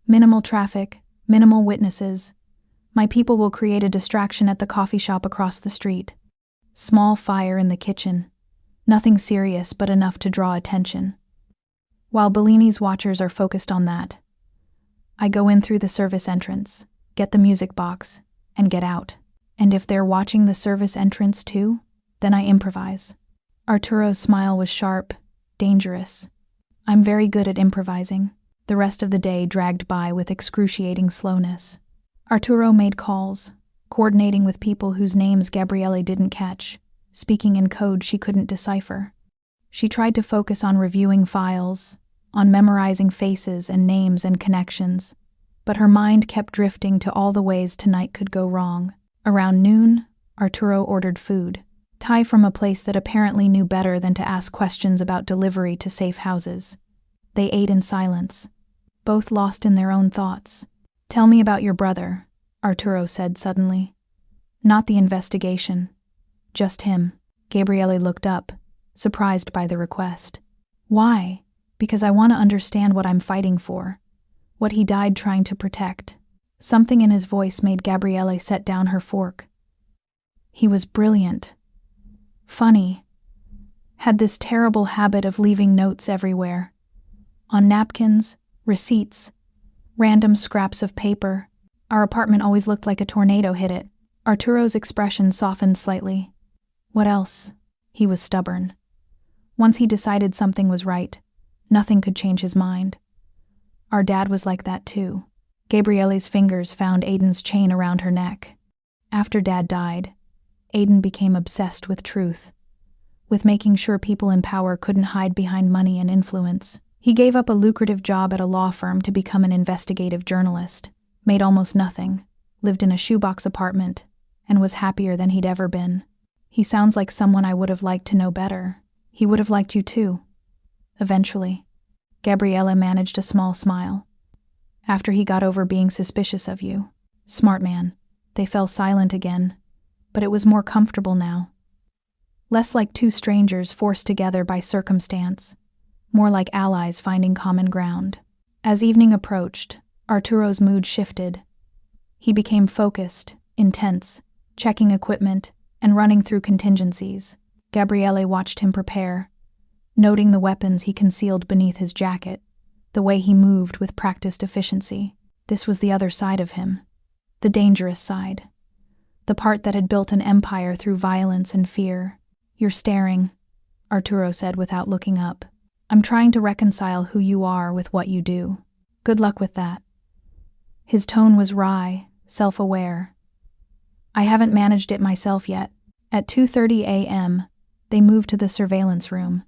Minimal traffic, minimal witnesses. My people will create a distraction at the coffee shop across the street. Small fire in the kitchen. Nothing serious, but enough to draw attention. While Bellini's watchers are focused on that, I go in through the service entrance, get the music box, and get out. And if they're watching the service entrance too, then I improvise." Arturo's smile was sharp, dangerous. "I'm very good at improvising." The rest of the day dragged by with excruciating slowness. Arturo made calls, coordinating with people whose names Gabriele didn't catch, speaking in code she couldn't decipher. She tried to focus on reviewing files, on memorizing faces and names and connections, but her mind kept drifting to all the ways tonight could go wrong. Around noon, Arturo ordered food, Thai from a place that apparently knew better than to ask questions about delivery to safe houses. They ate in silence, both lost in their own thoughts. "Tell me about your brother," Arturo said suddenly. "Not the investigation. Just him." Gabriele looked up, surprised by the request. "Why?" "Because I want to understand what I'm fighting for, what he died trying to protect." Something in his voice made Gabriele set down her fork. "He was brilliant. Funny. Had this terrible habit of leaving notes everywhere. On napkins, receipts, random scraps of paper. Our apartment always looked like a tornado hit it." Arturo's expression softened slightly. "What else?" He was stubborn. Once he decided something was right, nothing could change his mind. "Our dad was like that too." Gabriele's fingers found Aiden's chain around her neck. After Dad died, Aiden became obsessed with truth, with making sure people in power couldn't hide behind money and influence. He gave up a lucrative job at a law firm to become an investigative journalist, made almost nothing, lived in a shoebox apartment, and was happier than he'd ever been. He sounds like someone I would have liked to know better. He would have liked you too. Eventually. Gabriele managed a small smile. After he got over being suspicious of you. Smart man. They fell silent again, but it was more comfortable now. Less like two strangers forced together by circumstance, more like allies finding common ground. As evening approached, Arturo's mood shifted. He became focused, intense, checking equipment, and running through contingencies. Gabriele watched him prepare, noting the weapons he concealed beneath his jacket, the way he moved with practiced efficiency. This was the other side of him, the dangerous side, the part that had built an empire through violence and fear. "You're staring," Arturo said without looking up. "I'm trying to reconcile who you are with what you do. Good luck with that." His tone was wry, self-aware. I haven't managed it myself yet. At 2:30 a.m., they moved to the surveillance room.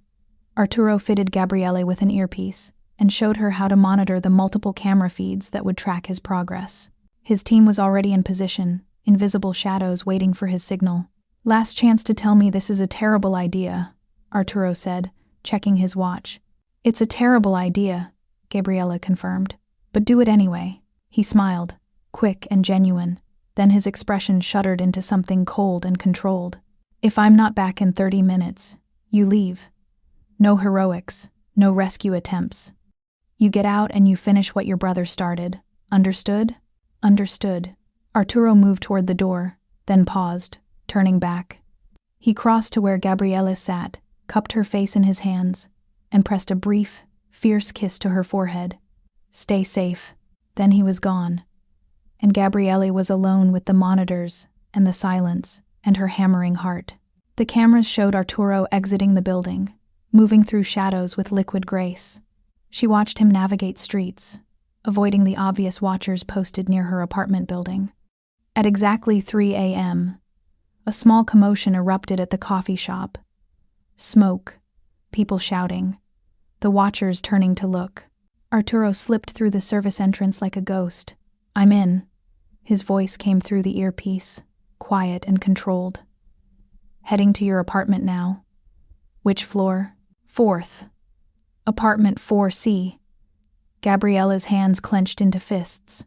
Arturo fitted Gabriele with an earpiece and showed her how to monitor the multiple camera feeds that would track his progress. His team was already in position, invisible shadows waiting for his signal. Last chance to tell me this is a terrible idea, Arturo said, checking his watch. It's a terrible idea, Gabriele confirmed. But do it anyway. He smiled, quick and genuine. Then his expression shuddered into something cold and controlled. If I'm not back in 30 minutes, you leave. No heroics, no rescue attempts. You get out and you finish what your brother started. Understood? Understood. Arturo moved toward the door, then paused, turning back. He crossed to where Gabriele sat, cupped her face in his hands, and pressed a brief, fierce kiss to her forehead. Stay safe. Then he was gone, and Gabriele was alone with the monitors and the silence and her hammering heart. The cameras showed Arturo exiting the building, moving through shadows with liquid grace. She watched him navigate streets, avoiding the obvious watchers posted near her apartment building. At exactly 3 a.m., a small commotion erupted at the coffee shop. Smoke, people shouting, the watchers turning to look. Arturo slipped through the service entrance like a ghost. I'm in. His voice came through the earpiece, quiet and controlled. Heading to your apartment now. Which floor? 4th. Apartment 4C. Gabriele's hands clenched into fists.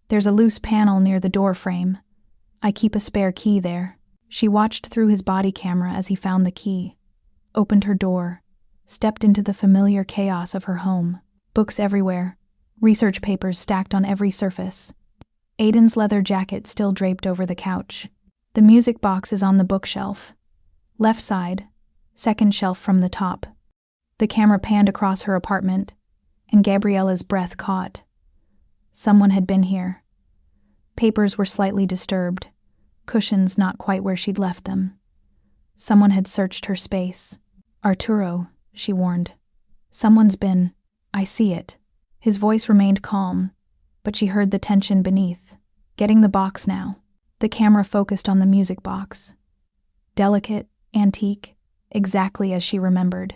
There's a loose panel near the door frame. I keep a spare key there. She watched through his body camera as he found the key, opened her door, stepped into the familiar chaos of her home. Books everywhere, research papers stacked on every surface. Aiden's leather jacket still draped over the couch. The music box is on the bookshelf. Left side, second shelf from the top. The camera panned across her apartment, and Gabriele's breath caught. Someone had been here. Papers were slightly disturbed, cushions not quite where she'd left them. Someone had searched her space. Arturo, she warned. Someone's been. I see it. His voice remained calm, but she heard the tension beneath. Getting the box now. The camera focused on the music box. Delicate, antique, exactly as she remembered.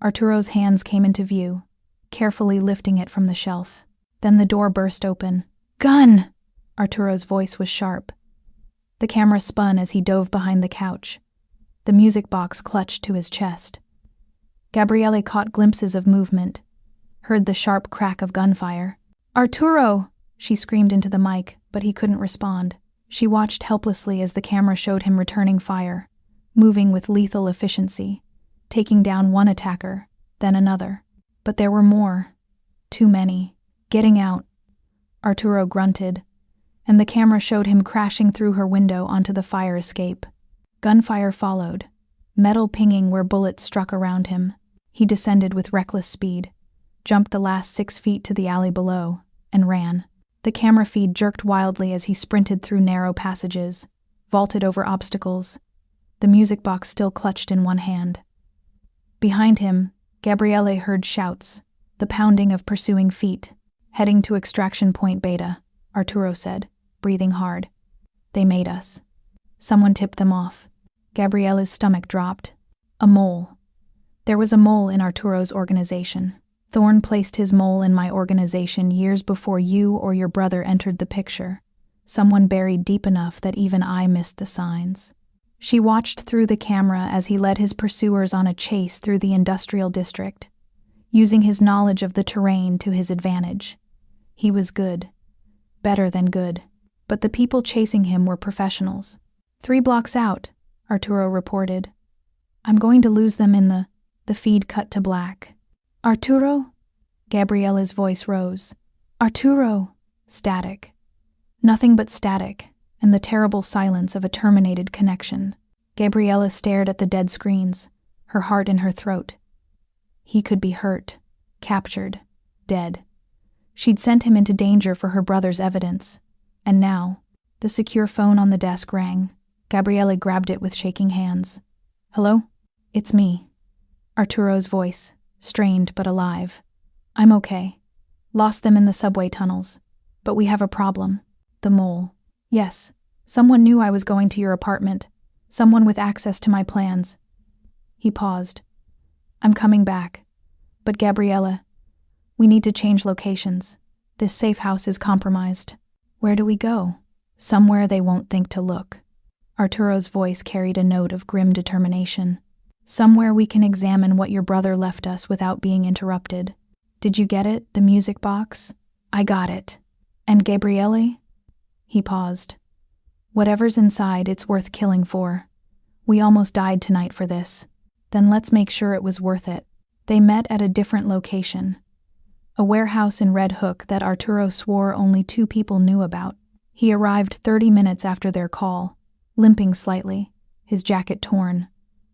Arturo's hands came into view, carefully lifting it from the shelf. Then the door burst open. Gun! Arturo's voice was sharp. The camera spun as he dove behind the couch. The music box clutched to his chest. Gabriele caught glimpses of movement, heard the sharp crack of gunfire. Arturo! She screamed into the mic, but he couldn't respond. She watched helplessly as the camera showed him returning fire, moving with lethal efficiency, taking down one attacker, then another. But there were more. Too many. Getting out. Arturo grunted, and the camera showed him crashing through her window onto the fire escape. Gunfire followed, metal pinging where bullets struck around him. He descended with reckless speed, jumped the last 6 feet to the alley below, and ran. The camera feed jerked wildly as he sprinted through narrow passages, vaulted over obstacles, the music box still clutched in one hand. Behind him, Gabriele heard shouts, the pounding of pursuing feet. Heading to extraction point Beta, Arturo said, breathing hard. They made us. Someone tipped them off. Gabriele's stomach dropped. A mole. There was a mole in Arturo's organization. Thorne placed his mole in my organization years before you or your brother entered the picture. Someone buried deep enough that even I missed the signs. She watched through the camera as he led his pursuers on a chase through the industrial district, using his knowledge of the terrain to his advantage. He was good. Better than good. But the people chasing him were professionals. 3 blocks out, Arturo reported. I'm going to lose them in the feed cut to black. Arturo? Gabriele's voice rose. Arturo! Static. Nothing but static, and the terrible silence of a terminated connection. Gabriele stared at the dead screens, her heart in her throat. He could be hurt, captured, dead. She'd sent him into danger for her brother's evidence, and now, the secure phone on the desk rang. Gabriele grabbed it with shaking hands. Hello? It's me. Arturo's voice, strained but alive. I'm okay. Lost them in the subway tunnels, but we have a problem. The mole. Yes, someone knew I was going to your apartment. Someone with access to my plans. He paused. I'm coming back. But Gabriele, we need to change locations. This safe house is compromised. Where do we go? Somewhere they won't think to look. Arturo's voice carried a note of grim determination. Somewhere we can examine what your brother left us without being interrupted. Did you get it, the music box? I got it. And Gabriele? He paused. Whatever's inside, it's worth killing for. We almost died tonight for this. Then let's make sure it was worth it. They met at a different location. A warehouse in Red Hook that Arturo swore only 2 people knew about. He arrived 30 minutes after their call, limping slightly, his jacket torn,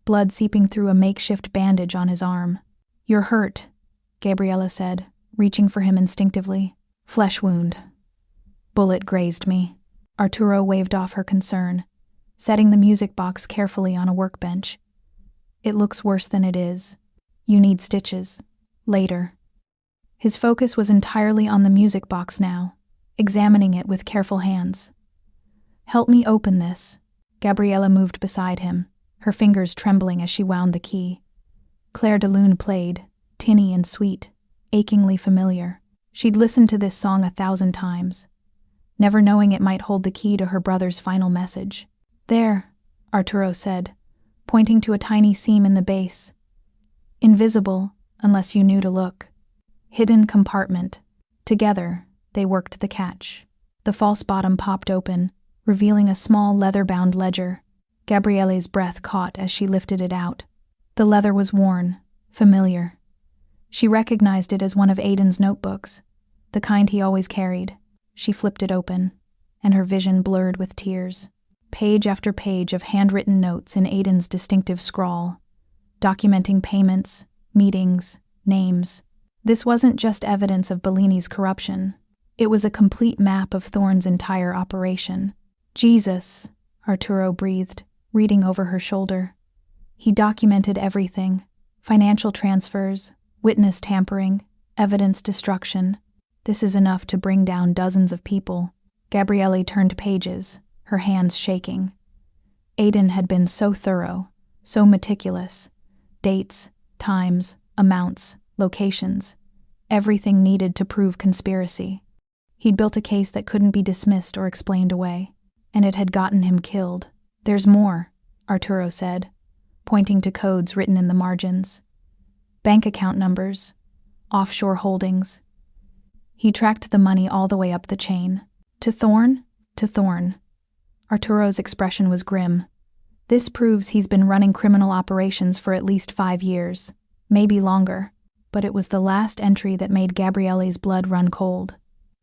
blood seeping through a makeshift bandage on his arm. You're hurt, Gabriele said, reaching for him instinctively. Flesh wound. Bullet grazed me. Arturo waved off her concern, setting the music box carefully on a workbench. It looks worse than it is. You need stitches. Later. His focus was entirely on the music box now, examining it with careful hands. Help me open this. Gabriele moved beside him, her fingers trembling as she wound the key. Claire de Lune played, tinny and sweet, achingly familiar. She'd listened to this song 1,000 times, never knowing it might hold the key to her brother's final message. There, Arturo said, pointing to a tiny seam in the base. Invisible, unless you knew to look. Hidden compartment. Together, they worked the catch. The false bottom popped open, revealing a small leather-bound ledger. Gabriele's breath caught as she lifted it out. The leather was worn, familiar. She recognized it as one of Aiden's notebooks, the kind he always carried. She flipped it open, and her vision blurred with tears. Page after page of handwritten notes in Aiden's distinctive scrawl, documenting payments, meetings, names. This wasn't just evidence of Bellini's corruption. It was a complete map of Thorne's entire operation. Jesus, Arturo breathed, reading over her shoulder. He documented everything: financial transfers, witness tampering, evidence destruction. This is enough to bring down dozens of people. Gabriele turned pages, her hands shaking. Aiden had been so thorough, so meticulous. Dates, times, amounts, locations, everything needed to prove conspiracy. He'd built a case that couldn't be dismissed or explained away, and it had gotten him killed. There's more, Arturo said, pointing to codes written in the margins. Bank account numbers, offshore holdings. He tracked the money all the way up the chain. To Thorne? To Thorne. Arturo's expression was grim. This proves he's been running criminal operations for at least 5 years, maybe longer, but it was the last entry that made Gabriele's blood run cold,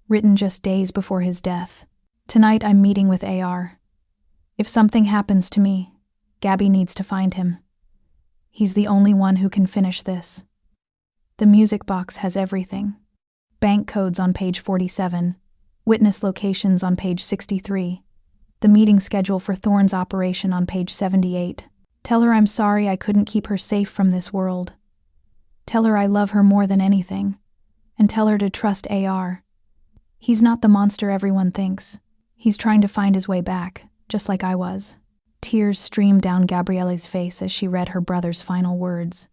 written just days before his death. Tonight I'm meeting with AR. If something happens to me, Gabby needs to find him. He's the only one who can finish this. The music box has everything. Bank codes on page 47, witness locations on page 63, the meeting schedule for Thorne's operation on page 78. Tell her I'm sorry I couldn't keep her safe from this world. Tell her I love her more than anything, and tell her to trust AR. He's not the monster everyone thinks. He's trying to find his way back, just like I was. Tears streamed down Gabriele's face as she read her brother's final words.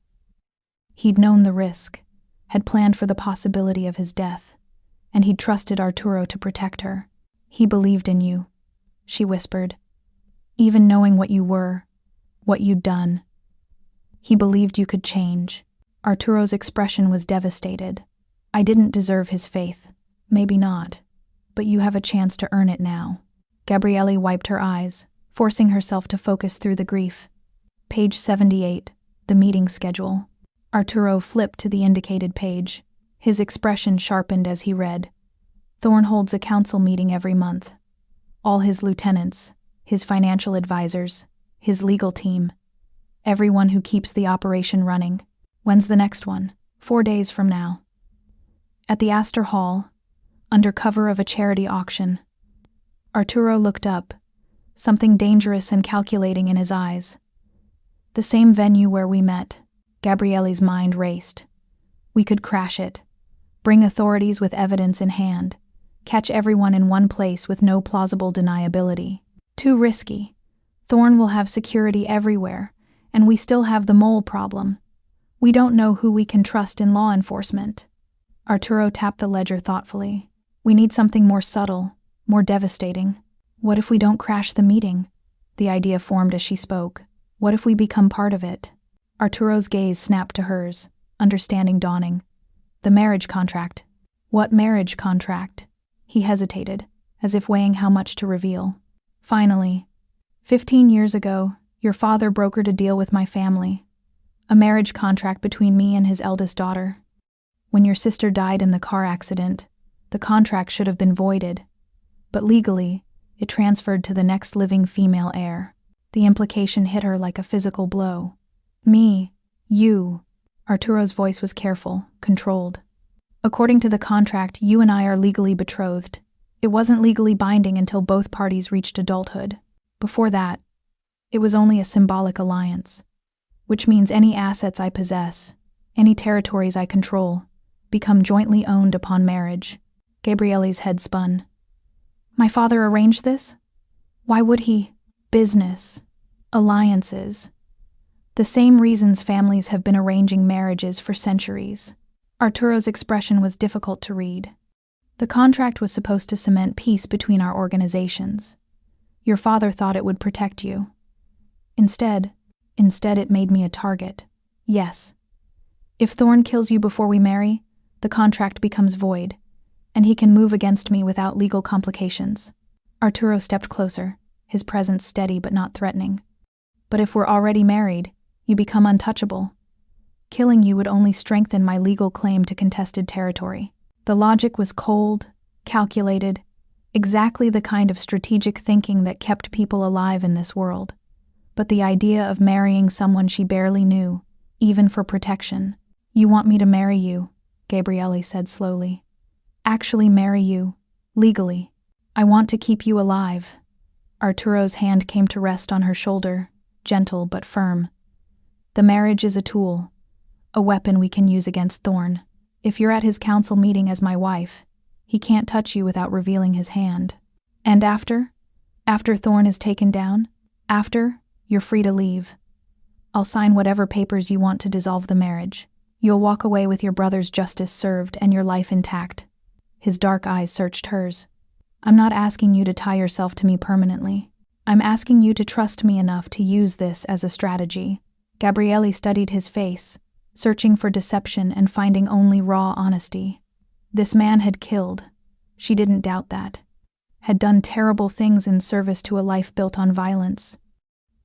He'd known the risk, had planned for the possibility of his death, and he'd trusted Arturo to protect her. He believed in you, she whispered. Even knowing what you were, what you'd done. He believed you could change. Arturo's expression was devastated. I didn't deserve his faith. Maybe not. But you have a chance to earn it now. Gabriele wiped her eyes, forcing herself to focus through the grief. Page 78, the meeting schedule. Arturo flipped to the indicated page. His expression sharpened as he read. Thorne holds a council meeting every month. All his lieutenants, his financial advisors, his legal team, everyone who keeps the operation running. When's the next one? 4 days from now. At the Astor Hall, under cover of a charity auction. Arturo looked up, something dangerous and calculating in his eyes. The same venue where we met. Gabriele's mind raced. We could crash it, bring authorities with evidence in hand, Catch everyone in one place with no plausible deniability. Too risky. Thorn will have security everywhere, and we still have the mole problem. We don't know who we can trust in law enforcement. Arturo tapped the ledger thoughtfully. We need something more subtle, more devastating. What if we don't crash the meeting? The idea formed as she spoke. What if we become part of it? Arturo's gaze snapped to hers, understanding dawning. The marriage contract. What marriage contract? He hesitated, as if weighing how much to reveal. Finally, 15 years ago, your father brokered a deal with my family. A marriage contract between me and his eldest daughter. When your sister died in the car accident, the contract should have been voided. But legally, it transferred to the next living female heir. The implication hit her like a physical blow. Me, you. Arturo's voice was careful, controlled. According to the contract, you and I are legally betrothed. It wasn't legally binding until both parties reached adulthood. Before that, it was only a symbolic alliance. Which means any assets I possess, any territories I control, become jointly owned upon marriage. Gabriele's head spun. My father arranged this? Why would he? Business. Alliances. The same reasons families have been arranging marriages for centuries. Arturo's expression was difficult to read. The contract was supposed to cement peace between our organizations. Your father thought it would protect you. Instead it made me a target. Yes. If Thorn kills you before we marry, the contract becomes void, and he can move against me without legal complications. Arturo stepped closer, his presence steady but not threatening. But if we're already married, you become untouchable. Killing you would only strengthen my legal claim to contested territory. The logic was cold, calculated, exactly the kind of strategic thinking that kept people alive in this world. But the idea of marrying someone she barely knew, even for protection. You want me to marry you, Gabriele said slowly. Actually marry you, legally. I want to keep you alive. Arturo's hand came to rest on her shoulder, gentle but firm. The marriage is a tool, a weapon we can use against Thorn. If you're at his council meeting as my wife, he can't touch you without revealing his hand. And after? After Thorn is taken down? After, you're free to leave. I'll sign whatever papers you want to dissolve the marriage. You'll walk away with your brother's justice served and your life intact. His dark eyes searched hers. I'm not asking you to tie yourself to me permanently. I'm asking you to trust me enough to use this as a strategy. Gabriele studied his face, searching for deception and finding only raw honesty. This man had killed. She didn't doubt that. Had done terrible things in service to a life built on violence.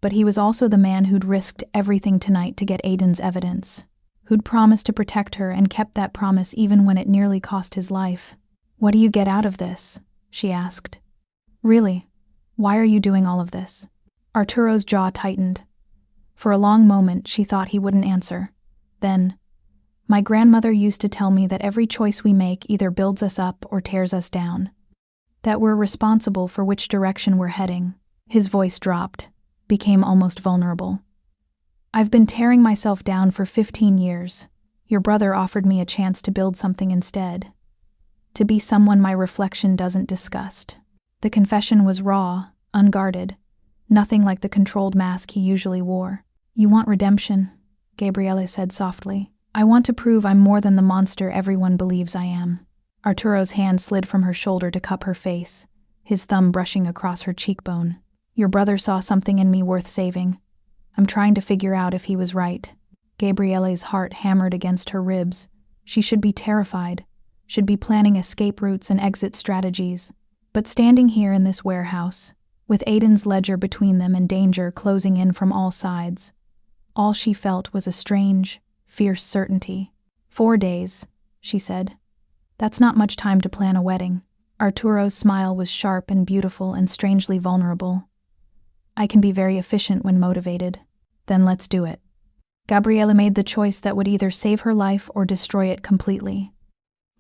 But he was also the man who'd risked everything tonight to get Aiden's evidence. Who'd promised to protect her and kept that promise even when it nearly cost his life. What do you get out of this? She asked. Really, why are you doing all of this? Arturo's jaw tightened. For a long moment, she thought he wouldn't answer. Then, my grandmother used to tell me that every choice we make either builds us up or tears us down. That we're responsible for which direction we're heading. His voice dropped, became almost vulnerable. I've been tearing myself down for 15 years. Your brother offered me a chance to build something instead. To be someone my reflection doesn't disgust. The confession was raw, unguarded, nothing like the controlled mask he usually wore. You want redemption, Gabriele said softly. I want to prove I'm more than the monster everyone believes I am. Arturo's hand slid from her shoulder to cup her face, his thumb brushing across her cheekbone. Your brother saw something in me worth saving. I'm trying to figure out if he was right. Gabriele's heart hammered against her ribs. She should be terrified, should be planning escape routes and exit strategies. But standing here in this warehouse, with Aiden's ledger between them and danger closing in from all sides, all she felt was a strange, fierce certainty. 4 days, she said. That's not much time to plan a wedding. Arturo's smile was sharp and beautiful and strangely vulnerable. I can be very efficient when motivated. Then let's do it. Gabriele made the choice that would either save her life or destroy it completely.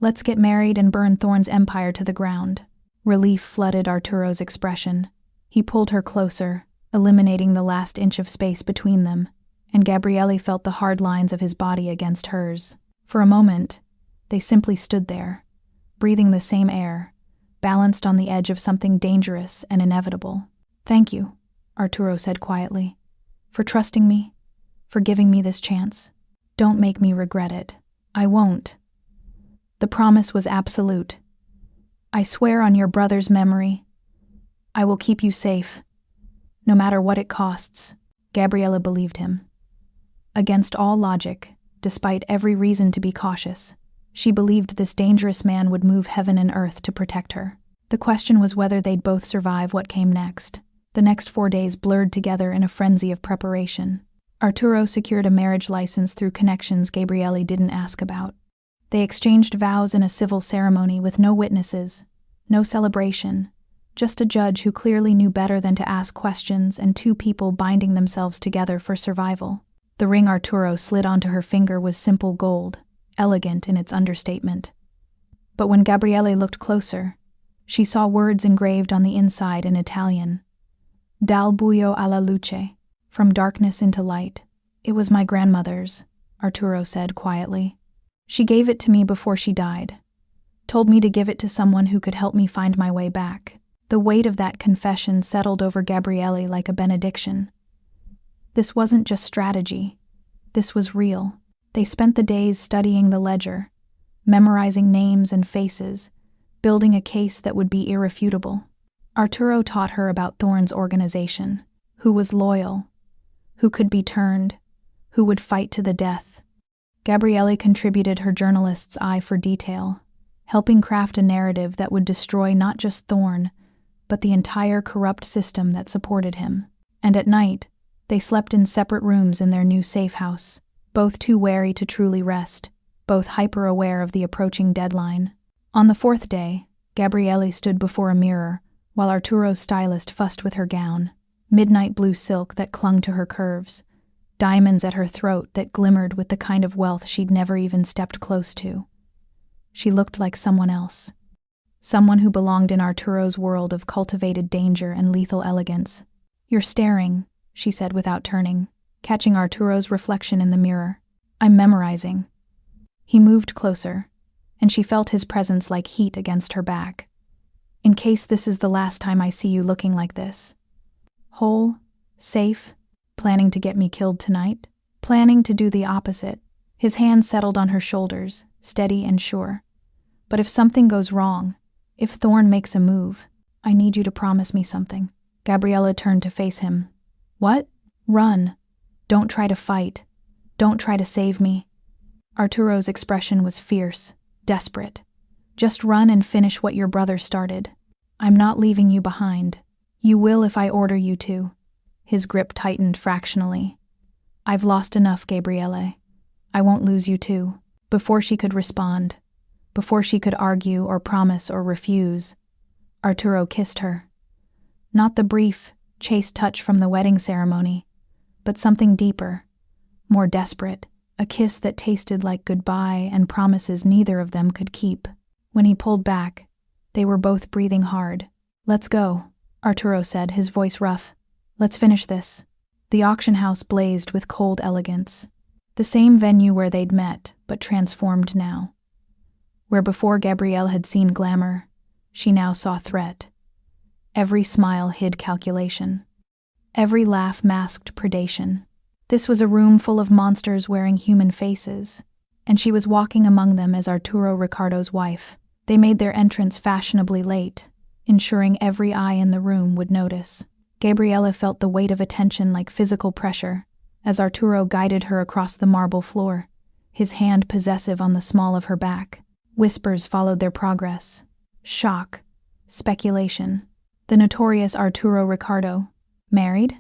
Let's get married and burn Thorn's empire to the ground. Relief flooded Arturo's expression. He pulled her closer, eliminating the last inch of space between them, and Gabriele felt the hard lines of his body against hers. For a moment, they simply stood there, breathing the same air, balanced on the edge of something dangerous and inevitable. "Thank you," Arturo said quietly, "for trusting me, for giving me this chance. Don't make me regret it." "I won't." The promise was absolute. "I swear on your brother's memory, I will keep you safe, no matter what it costs." Gabriele believed him. Against all logic, despite every reason to be cautious, she believed this dangerous man would move heaven and earth to protect her. The question was whether they'd both survive what came next. The next 4 days blurred together in a frenzy of preparation. Arturo secured a marriage license through connections Gabriele didn't ask about. They exchanged vows in a civil ceremony with no witnesses, no celebration, just a judge who clearly knew better than to ask questions and 2 people binding themselves together for survival. The ring Arturo slid onto her finger was simple gold, elegant in its understatement. But when Gabriele looked closer, she saw words engraved on the inside in Italian. "Dal buio alla luce," from darkness into light. "It was my grandmother's," Arturo said quietly. "She gave it to me before she died. Told me to give it to someone who could help me find my way back." The weight of that confession settled over Gabriele like a benediction. This wasn't just strategy. This was real. They spent the days studying the ledger, memorizing names and faces, building a case that would be irrefutable. Arturo taught her about Thorne's organization, who was loyal, who could be turned, who would fight to the death. Gabriele contributed her journalist's eye for detail, helping craft a narrative that would destroy not just Thorne, but the entire corrupt system that supported him. And at night, they slept in separate rooms in their new safe house, both too wary to truly rest, both hyper-aware of the approaching deadline. On the 4th day, Gabriele stood before a mirror, while Arturo's stylist fussed with her gown, midnight blue silk that clung to her curves, diamonds at her throat that glimmered with the kind of wealth she'd never even stepped close to. She looked like someone else. Someone who belonged in Arturo's world of cultivated danger and lethal elegance. "You're staring," she said without turning, catching Arturo's reflection in the mirror. "I'm memorizing." He moved closer, and she felt his presence like heat against her back. "In case this is the last time I see you looking like this. Whole, safe, planning to get me killed tonight? Planning to do the opposite." His hand settled on her shoulders, steady and sure. "But if something goes wrong, if Thorne makes a move, I need you to promise me something." Gabriele turned to face him. "What?" "Run. Don't try to fight. Don't try to save me." Arturo's expression was fierce, desperate. "Just run and finish what your brother started. I'm not leaving you behind. You will if I order you to." His grip tightened fractionally. "I've lost enough, Gabriele. I won't lose you too." Before she could respond, before she could argue or promise or refuse, Arturo kissed her. Not the brief, chaste touch from the wedding ceremony, but something deeper, more desperate, a kiss that tasted like goodbye and promises neither of them could keep. When he pulled back, they were both breathing hard. "Let's go," Arturo said, his voice rough. "Let's finish this." The auction house blazed with cold elegance. The same venue where they'd met, but transformed now. Where before Gabriele had seen glamour, she now saw threat. Every smile hid calculation. Every laugh masked predation. This was a room full of monsters wearing human faces, and she was walking among them as Arturo Ricardo's wife. They made their entrance fashionably late, ensuring every eye in the room would notice. Gabriele felt the weight of attention like physical pressure, as Arturo guided her across the marble floor, his hand possessive on the small of her back. Whispers followed their progress. Shock. Speculation. The notorious Arturo Ricardo. Married?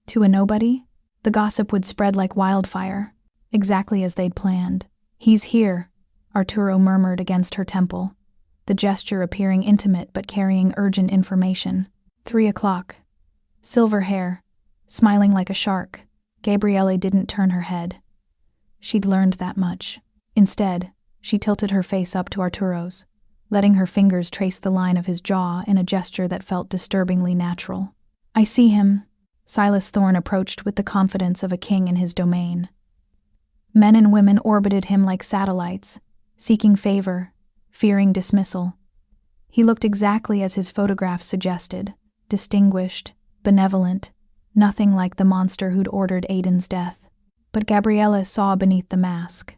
To a nobody? The gossip would spread like wildfire, exactly as they'd planned. "He's here," Arturo murmured against her temple, the gesture appearing intimate but carrying urgent information. 3 o'clock. Silver hair, smiling like a shark. Gabriele didn't turn her head. She'd learned that much. Instead, she tilted her face up to Arturo's, letting her fingers trace the line of his jaw in a gesture that felt disturbingly natural. "I see him." Silas Thorne approached with the confidence of a king in his domain. Men and women orbited him like satellites, seeking favor, fearing dismissal. He looked exactly as his photograph suggested, distinguished, benevolent, nothing like the monster who'd ordered Aiden's death. But Gabriele saw beneath the mask,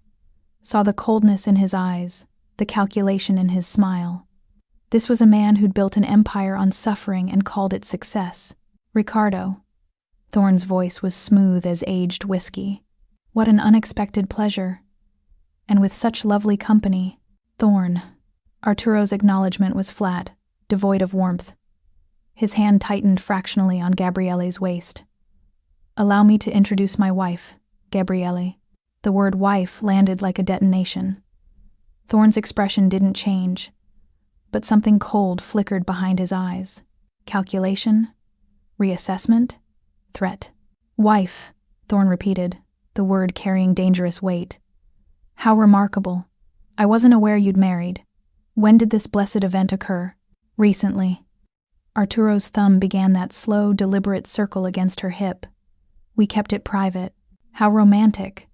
saw the coldness in his eyes, the calculation in his smile. This was a man who'd built an empire on suffering and called it success. Ricardo. Thorne's voice was smooth as aged whiskey. What an unexpected pleasure. And with such lovely company. Thorne. Arturo's acknowledgement was flat, devoid of warmth. His hand tightened fractionally on Gabriele's waist. Allow me to introduce my wife, Gabriele. The word wife landed like a detonation. Thorne's expression didn't change, but something cold flickered behind his eyes. Calculation? Reassessment? Threat. Wife, Thorne repeated, the word carrying dangerous weight. How remarkable. I wasn't aware you'd married. When did this blessed event occur? Recently. Arturo's thumb began that slow, deliberate circle against her hip. We kept it private. How romantic.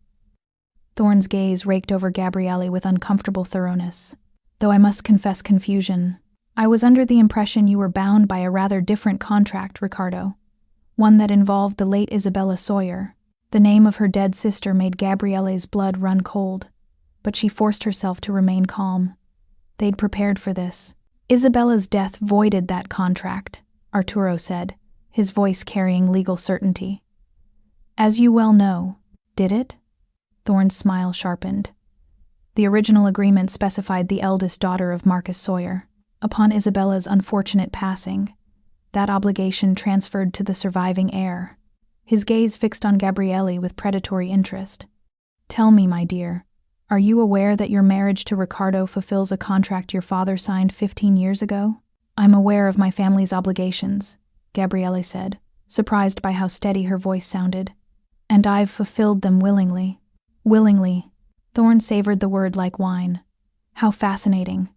Thorne's gaze raked over Gabriele with uncomfortable thoroughness. Though I must confess confusion. I was under the impression you were bound by a rather different contract, Ricardo. One that involved the late Isabella Sawyer. The name of her dead sister made Gabriele's blood run cold, but she forced herself to remain calm. They'd prepared for this. Isabella's death voided that contract, Arturo said, his voice carrying legal certainty. As you well know, did it? Thorne's smile sharpened. The original agreement specified the eldest daughter of Marcus Sawyer. Upon Isabella's unfortunate passing, that obligation transferred to the surviving heir. His gaze fixed on Gabriele with predatory interest. Tell me, my dear, are you aware that your marriage to Ricardo fulfills a contract your father signed 15 years ago? I'm aware of my family's obligations, Gabriele said, surprised by how steady her voice sounded. And I've fulfilled them willingly. Willingly. Thorne savored the word like wine. How fascinating.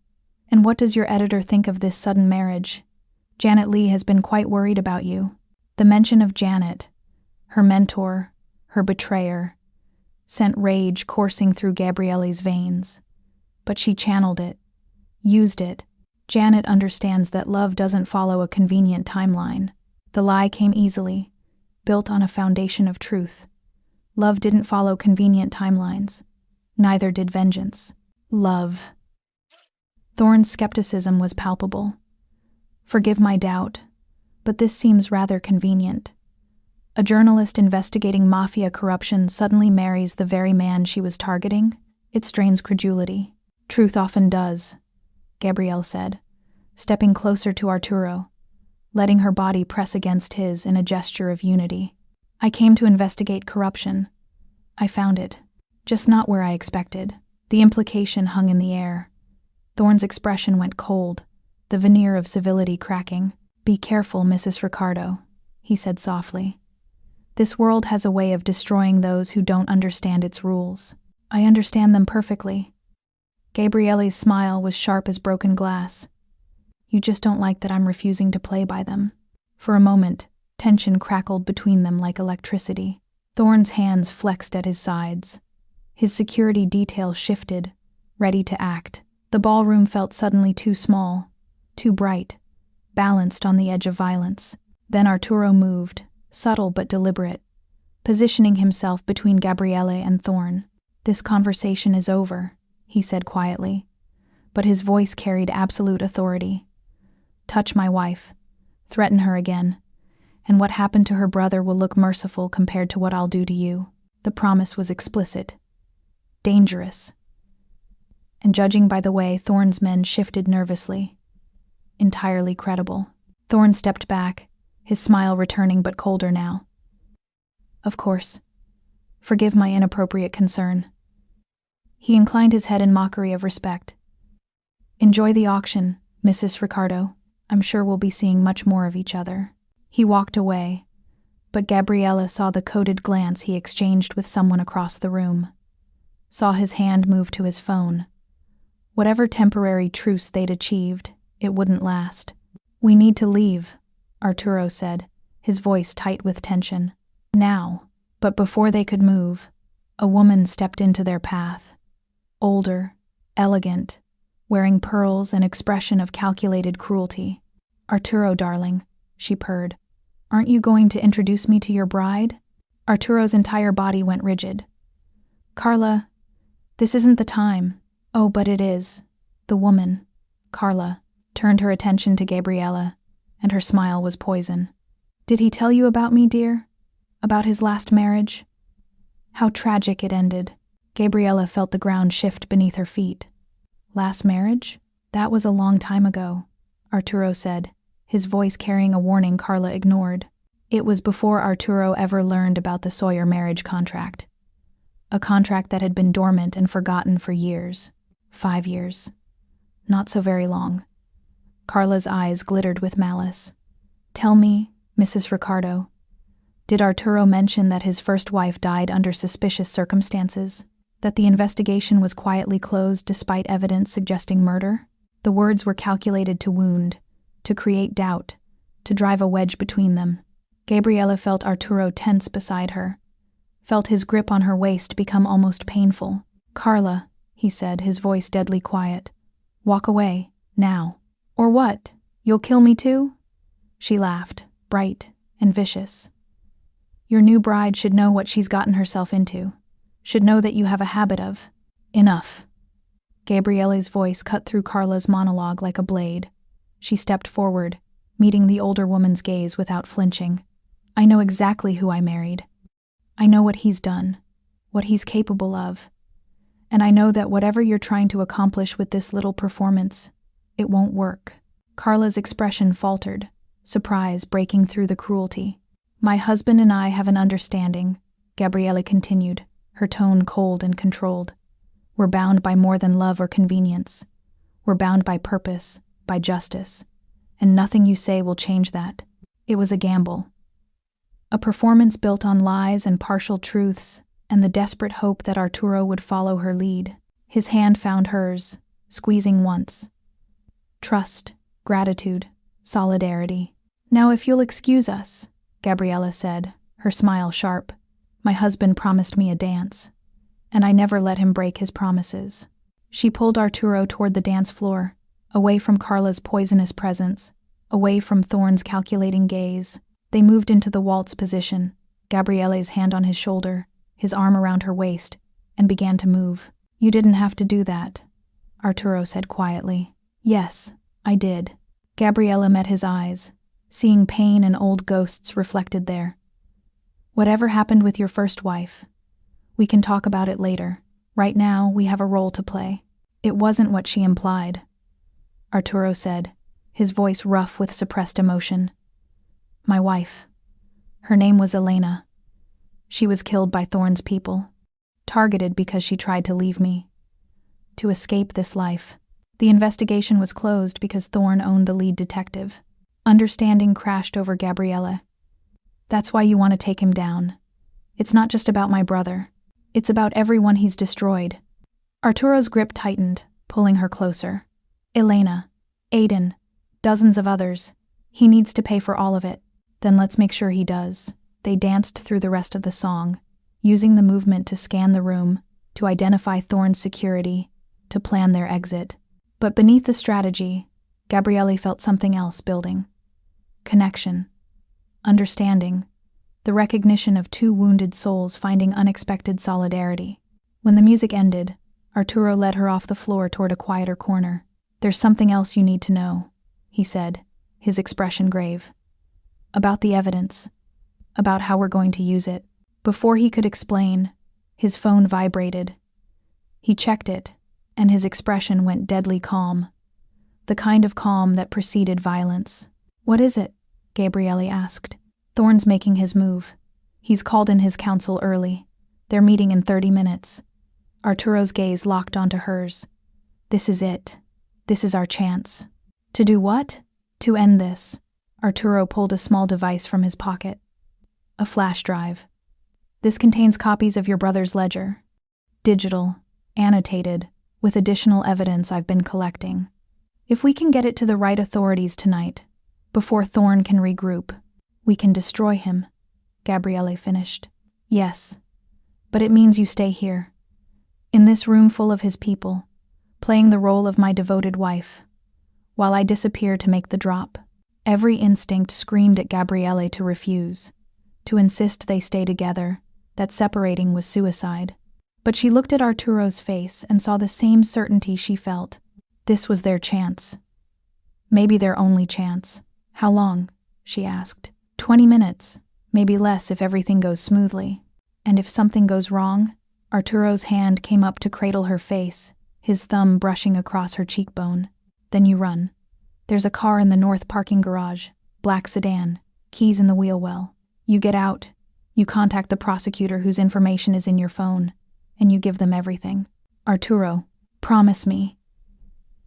And what does your editor think of this sudden marriage? Janet Lee has been quite worried about you. The mention of Janet, her mentor, her betrayer, sent rage coursing through Gabriele's veins. But she channeled it, used it. Janet understands that love doesn't follow a convenient timeline. The lie came easily, built on a foundation of truth. Love didn't follow convenient timelines. Neither did vengeance. Love. Thorne's skepticism was palpable. Forgive my doubt, but this seems rather convenient. A journalist investigating mafia corruption suddenly marries the very man she was targeting? It strains credulity. Truth often does, Gabriele said, stepping closer to Arturo, letting her body press against his in a gesture of unity. I came to investigate corruption. I found it, just not where I expected. The implication hung in the air. Thorne's expression went cold, the veneer of civility cracking. Be careful, Mrs. Ricardo, he said softly. This world has a way of destroying those who don't understand its rules. I understand them perfectly. Gabriele's smile was sharp as broken glass. You just don't like that I'm refusing to play by them. For a moment, tension crackled between them like electricity. Thorne's hands flexed at his sides. His security detail shifted, ready to act. The ballroom felt suddenly too small, too bright, balanced on the edge of violence. Then Arturo moved, subtle but deliberate, positioning himself between Gabriele and Thorne. This conversation is over, he said quietly, but his voice carried absolute authority. Touch my wife, threaten her again, and what happened to her brother will look merciful compared to what I'll do to you. The promise was explicit. Dangerous. And judging by the way Thorne's men shifted nervously, entirely credible. Thorne stepped back, his smile returning but colder now. Of course. Forgive my inappropriate concern. He inclined his head in mockery of respect. Enjoy the auction, Mrs. Ricardo. I'm sure we'll be seeing much more of each other. He walked away, but Gabriele saw the coded glance he exchanged with someone across the room. Saw his hand move to his phone. Whatever temporary truce they'd achieved, it wouldn't last. We need to leave, Arturo said, his voice tight with tension. Now. But before they could move, a woman stepped into their path. Older, elegant, wearing pearls, an expression of calculated cruelty. "Arturo, darling," she purred. "Aren't you going to introduce me to your bride?" Arturo's entire body went rigid. "Carla, this isn't the time." "Oh, but it is." The woman, Carla, turned her attention to Gabriele, and her smile was poison. "Did he tell you about me, dear? About his last marriage? How tragic it ended." Gabriele felt the ground shift beneath her feet. "Last marriage? That was a long time ago," Arturo said, his voice carrying a warning Carla ignored. It was before Arturo ever learned about the Sawyer marriage contract. A contract that had been dormant and forgotten for years. 5 years. Not so very long. Carla's eyes glittered with malice. "Tell me, Mrs. Ricardo, did Arturo mention that his first wife died under suspicious circumstances? That the investigation was quietly closed despite evidence suggesting murder?" The words were calculated to wound, to create doubt, to drive a wedge between them. Gabriele felt Arturo tense beside her, felt his grip on her waist become almost painful. "Carla," he said, his voice deadly quiet. "Walk away, now." "Or what? You'll kill me too?" She laughed, bright and vicious. "Your new bride should know what she's gotten herself into. Should know that you have a habit of—" "Enough." Gabriele's voice cut through Carla's monologue like a blade. She stepped forward, meeting the older woman's gaze without flinching. "I know exactly who I married. I know what he's done, what he's capable of. And I know that whatever you're trying to accomplish with this little performance, it won't work." Carla's expression faltered, surprise breaking through the cruelty. "My husband and I have an understanding," Gabriele continued, her tone cold and controlled. "We're bound by more than love or convenience. We're bound by purpose, by justice, and nothing you say will change that." It was a gamble. A performance built on lies and partial truths, and the desperate hope that Arturo would follow her lead. His hand found hers, squeezing once. Trust, gratitude, solidarity. "Now if you'll excuse us," Gabriele said, her smile sharp. "My husband promised me a dance, and I never let him break his promises." She pulled Arturo toward the dance floor, away from Carla's poisonous presence, away from Thorne's calculating gaze. They moved into the waltz position, Gabriele's hand on his shoulder, his arm around her waist, and began to move. "You didn't have to do that," Arturo said quietly. "Yes, I did." Gabriele met his eyes, seeing pain and old ghosts reflected there. "Whatever happened with your first wife, we can talk about it later. Right now, we have a role to play." "It wasn't what she implied," Arturo said, his voice rough with suppressed emotion. "My wife. Her name was Elena. She was killed by Thorne's people, targeted because she tried to leave me, to escape this life. The investigation was closed because Thorne owned the lead detective." Understanding crashed over Gabriele. "That's why you want to take him down. It's not just about my brother. It's about everyone he's destroyed." Arturo's grip tightened, pulling her closer. "Elena, Aiden, dozens of others. He needs to pay for all of it." "Then let's make sure he does." They danced through the rest of the song, using the movement to scan the room, to identify Thorne's security, to plan their exit. But beneath the strategy, Gabriele felt something else building. Connection. Understanding. The recognition of two wounded souls finding unexpected solidarity. When the music ended, Arturo led her off the floor toward a quieter corner. "There's something else you need to know," he said, his expression grave. "About the evidence. About how we're going to use it." Before he could explain, his phone vibrated. He checked it, and his expression went deadly calm. The kind of calm that preceded violence. "What is it?" Gabriele asked. "Thorne's making his move. He's called in his counsel early. They're meeting in 30 minutes. Arturo's gaze locked onto hers. "This is it. This is our chance." "To do what?" "To end this." Arturo pulled a small device from his pocket. "A flash drive. This contains copies of your brother's ledger. Digital, annotated, with additional evidence I've been collecting. If we can get it to the right authorities tonight, before Thorne can regroup, we can destroy him," Gabriele finished. "Yes, but it means you stay here. In this room full of his people, playing the role of my devoted wife, while I disappear to make the drop. Every instinct screamed at Gabriele to refuse, to insist they stay together, that separating was suicide. But she looked at Arturo's face and saw the same certainty she felt. This was their chance. Maybe their only chance. How long? She asked. 20 minutes, maybe less if everything goes smoothly. And if something goes wrong? Arturo's hand came up to cradle her face, his thumb brushing across her cheekbone. Then you run. There's a car in the north parking garage, black sedan, keys in the wheel well. You get out, you contact the prosecutor whose information is in your phone, and you give them everything. Arturo, promise me.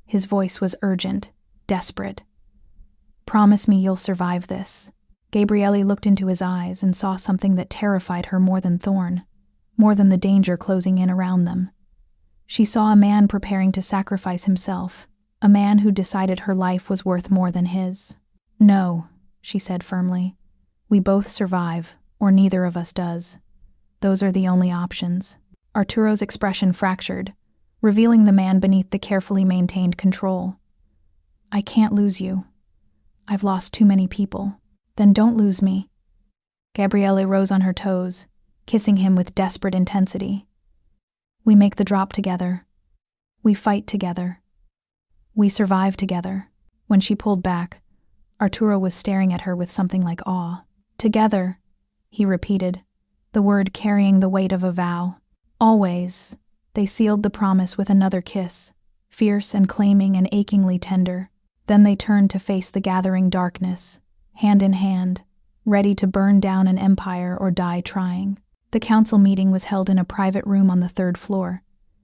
His voice was urgent, desperate. Promise me you'll survive this. Gabriele looked into his eyes and saw something that terrified her more than Thorn, more than the danger closing in around them. She saw a man preparing to sacrifice himself, a man who decided her life was worth more than his. No, she said firmly. We both survive, or neither of us does. Those are the only options. Arturo's expression fractured, revealing the man beneath the carefully maintained control. I can't lose you. I've lost too many people. Then don't lose me. Gabriele rose on her toes, kissing him with desperate intensity. We make the drop together. We fight together. We survive together. When she pulled back, Arturo was staring at her with something like awe. Together, he repeated, the word carrying the weight of a vow. Always. They sealed the promise with another kiss, fierce and claiming and achingly tender. Then they turned to face the gathering darkness, hand in hand, ready to burn down an empire or die trying. The council meeting was held in a private room on the 3rd floor,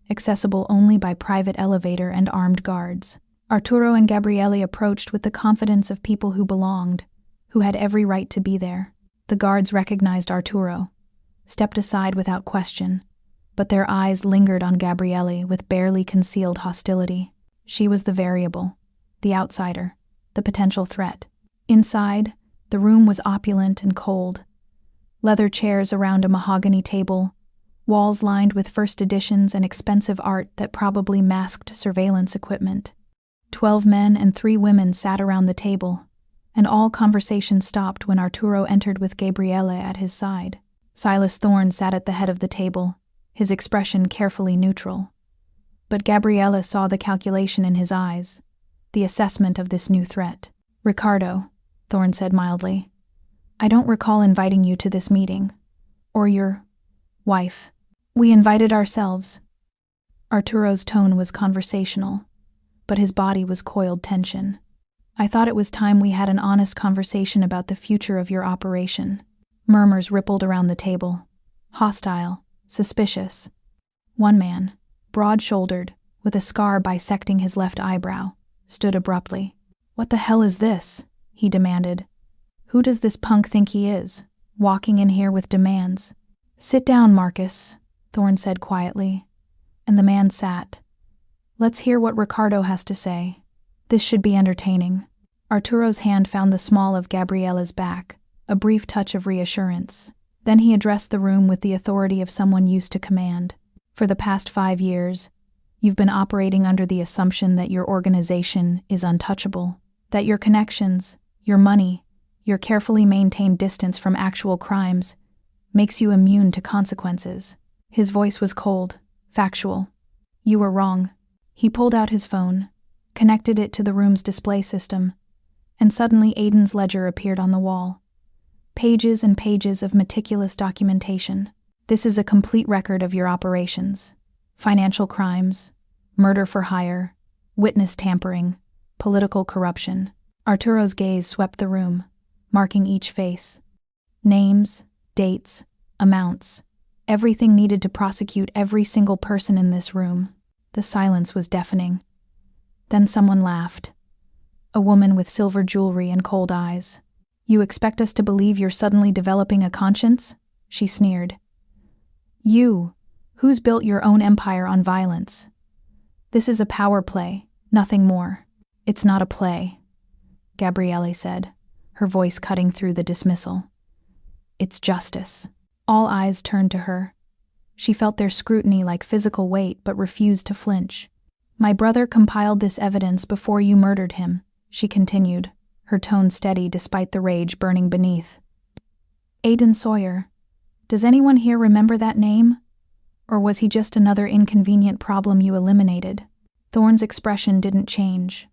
accessible only by private elevator and armed guards. Arturo and Gabriele approached with the confidence of people who belonged, who had every right to be there. The guards recognized Arturo, stepped aside without question, but their eyes lingered on Gabriele with barely concealed hostility. She was the variable, the outsider, the potential threat. Inside, the room was opulent and cold. Leather chairs around a mahogany table, walls lined with first editions and expensive art that probably masked surveillance equipment. 12 men and 3 women sat around the table, and all conversation stopped when Arturo entered with Gabriele at his side. Silas Thorne sat at the head of the table, his expression carefully neutral. But Gabriele saw the calculation in his eyes, the assessment of this new threat. Ricardo, Thorne said mildly, I don't recall inviting you to this meeting, or your wife. We invited ourselves. Arturo's tone was conversational, but his body was coiled tension. I thought it was time we had an honest conversation about the future of your operation. Murmurs rippled around the table. Hostile, suspicious. One man, broad-shouldered, with a scar bisecting his left eyebrow, stood abruptly. What the hell is this? He demanded. Who does this punk think he is, walking in here with demands? Sit down, Marcus, Thorne said quietly, and the man sat. Let's hear what Ricardo has to say. This should be entertaining. Arturo's hand found the small of Gabriele's back, a brief touch of reassurance. Then he addressed the room with the authority of someone used to command. For the past 5 years, you've been operating under the assumption that your organization is untouchable, that your connections, your money, your carefully maintained distance from actual crimes makes you immune to consequences. His voice was cold, factual. You were wrong. He pulled out his phone, connected it to the room's display system, and suddenly Aiden's ledger appeared on the wall. Pages and pages of meticulous documentation. This is a complete record of your operations. Financial crimes, murder for hire, witness tampering, political corruption. Arturo's gaze swept the room, marking each face. Names, dates, amounts, everything needed to prosecute every single person in this room. The silence was deafening. Then someone laughed. A woman with silver jewelry and cold eyes. You expect us to believe you're suddenly developing a conscience? She sneered. You, who's built your own empire on violence. This is a power play, nothing more. It's not a play, Gabriele said, her voice cutting through the dismissal. It's justice. All eyes turned to her. She felt their scrutiny like physical weight but refused to flinch. My brother compiled this evidence before you murdered him, she continued, her tone steady despite the rage burning beneath. Aiden Sawyer. Does anyone here remember that name? Or was he just another inconvenient problem you eliminated? Thorne's expression didn't change,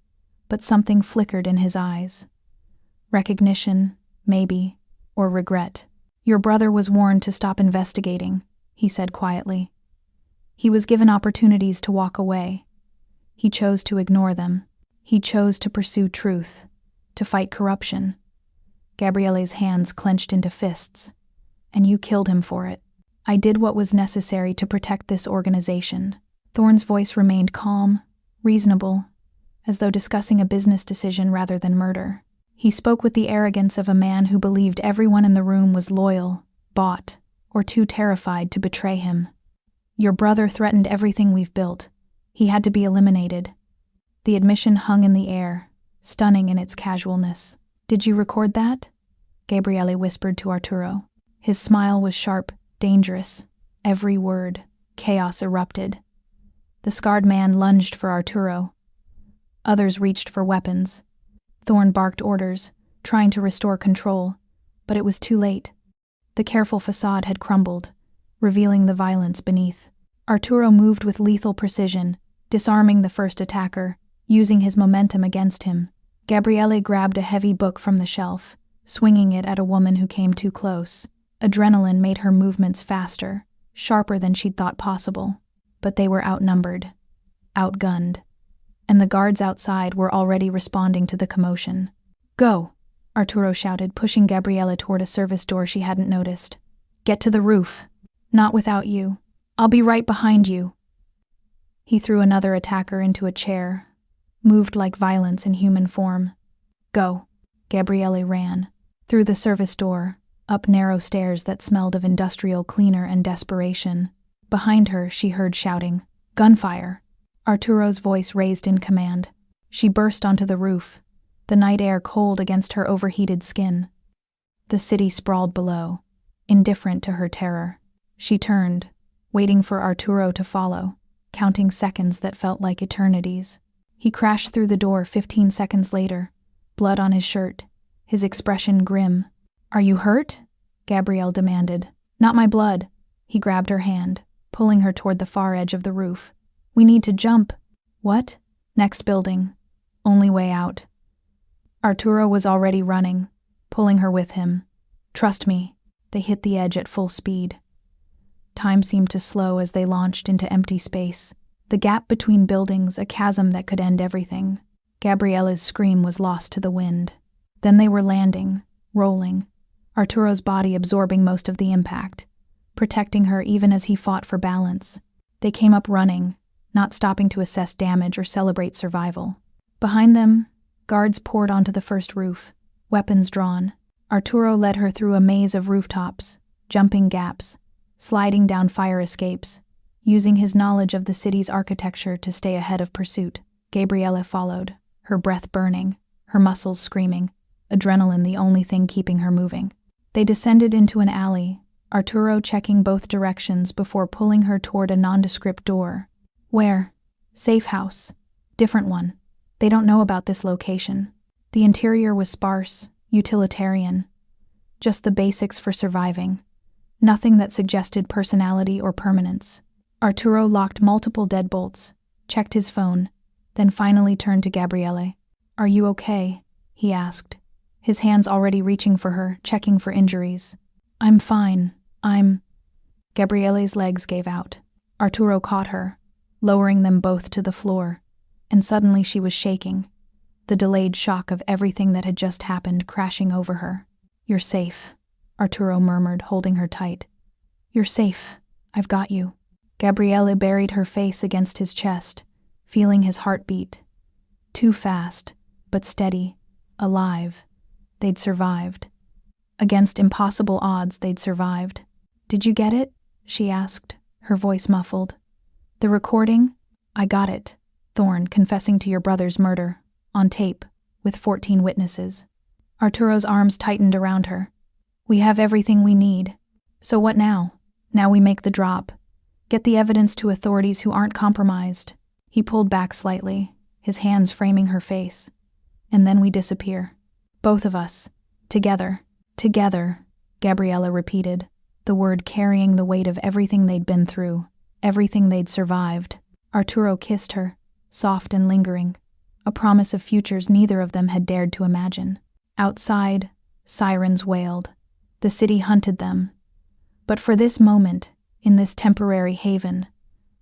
but something flickered in his eyes. Recognition, maybe, or regret. Your brother was warned to stop investigating, he said quietly. He was given opportunities to walk away. He chose to ignore them. He chose to pursue truth, to fight corruption. Gabriele's hands clenched into fists. And you killed him for it. I did what was necessary to protect this organization. Thorne's voice remained calm, reasonable, as though discussing a business decision rather than murder. He spoke with the arrogance of a man who believed everyone in the room was loyal, bought, or too terrified to betray him. Your brother threatened everything we've built. He had to be eliminated. The admission hung in the air, stunning in its casualness. Did you record that? Gabriele whispered to Arturo. His smile was sharp, dangerous. Every word. Chaos erupted. The scarred man lunged for Arturo. Others reached for weapons. Thorne barked orders, trying to restore control, but it was too late. The careful facade had crumbled, revealing the violence beneath. Arturo moved with lethal precision, disarming the first attacker, using his momentum against him. Gabriele grabbed a heavy book from the shelf, swinging it at a woman who came too close. Adrenaline made her movements faster, sharper than she'd thought possible. But they were outnumbered, outgunned, and the guards outside were already responding to the commotion. Go, Arturo shouted, pushing Gabriele toward a service door she hadn't noticed. Get to the roof. Not without you. I'll be right behind you. He threw another attacker into a chair, moved like violence in human form. Go. Gabriele ran. Through the service door, up narrow stairs that smelled of industrial cleaner and desperation. Behind her, she heard shouting. Gunfire. Arturo's voice raised in command. She burst onto the roof, the night air cold against her overheated skin. The city sprawled below, indifferent to her terror. She turned, waiting for Arturo to follow, counting seconds that felt like eternities. He crashed through the door 15 seconds later, blood on his shirt, his expression grim. Are you hurt? Gabriele demanded. Not my blood. He grabbed her hand, pulling her toward the far edge of the roof. We need to jump. What? Next building. Only way out. Arturo was already running, pulling her with him. Trust me. They hit the edge at full speed. Time seemed to slow as they launched into empty space. The gap between buildings, a chasm that could end everything. Gabriele's scream was lost to the wind. Then they were landing, rolling, Arturo's body absorbing most of the impact, protecting her even as he fought for balance. They came up running, not stopping to assess damage or celebrate survival. Behind them, guards poured onto the first roof, weapons drawn. Arturo led her through a maze of rooftops, jumping gaps, sliding down fire escapes, using his knowledge of the city's architecture to stay ahead of pursuit. Gabriele followed, her breath burning, her muscles screaming, adrenaline the only thing keeping her moving. They descended into an alley, Arturo checking both directions before pulling her toward a nondescript door. Where? Safe house. Different one. They don't know about this location. The interior was sparse, utilitarian. Just the basics for surviving. Nothing that suggested personality or permanence. Arturo locked multiple deadbolts, checked his phone, then finally turned to Gabriele. Are you okay? He asked, his hands already reaching for her, checking for injuries. I'm fine. Gabriele's legs gave out. Arturo caught her, lowering them both to the floor, and suddenly she was shaking, the delayed shock of everything that had just happened crashing over her. You're safe, Arturo murmured, holding her tight. You're safe. I've got you. Gabriele buried her face against his chest, feeling his heartbeat. Too fast, but steady, alive. They'd survived. Against impossible odds, they'd survived. Did you get it? She asked, her voice muffled. The recording? I got it. Thorne confessing to your brother's murder, on tape, with 14 witnesses. Arturo's arms tightened around her. We have everything we need. So what now? Now we make the drop. Get the evidence to authorities who aren't compromised. He pulled back slightly, his hands framing her face. And then we disappear. Both of us. Together. Together, Gabriele repeated, the word carrying the weight of everything they'd been through, everything they'd survived. Arturo kissed her, soft and lingering, a promise of futures neither of them had dared to imagine. Outside, sirens wailed. The city hunted them. But for this moment, in this temporary haven,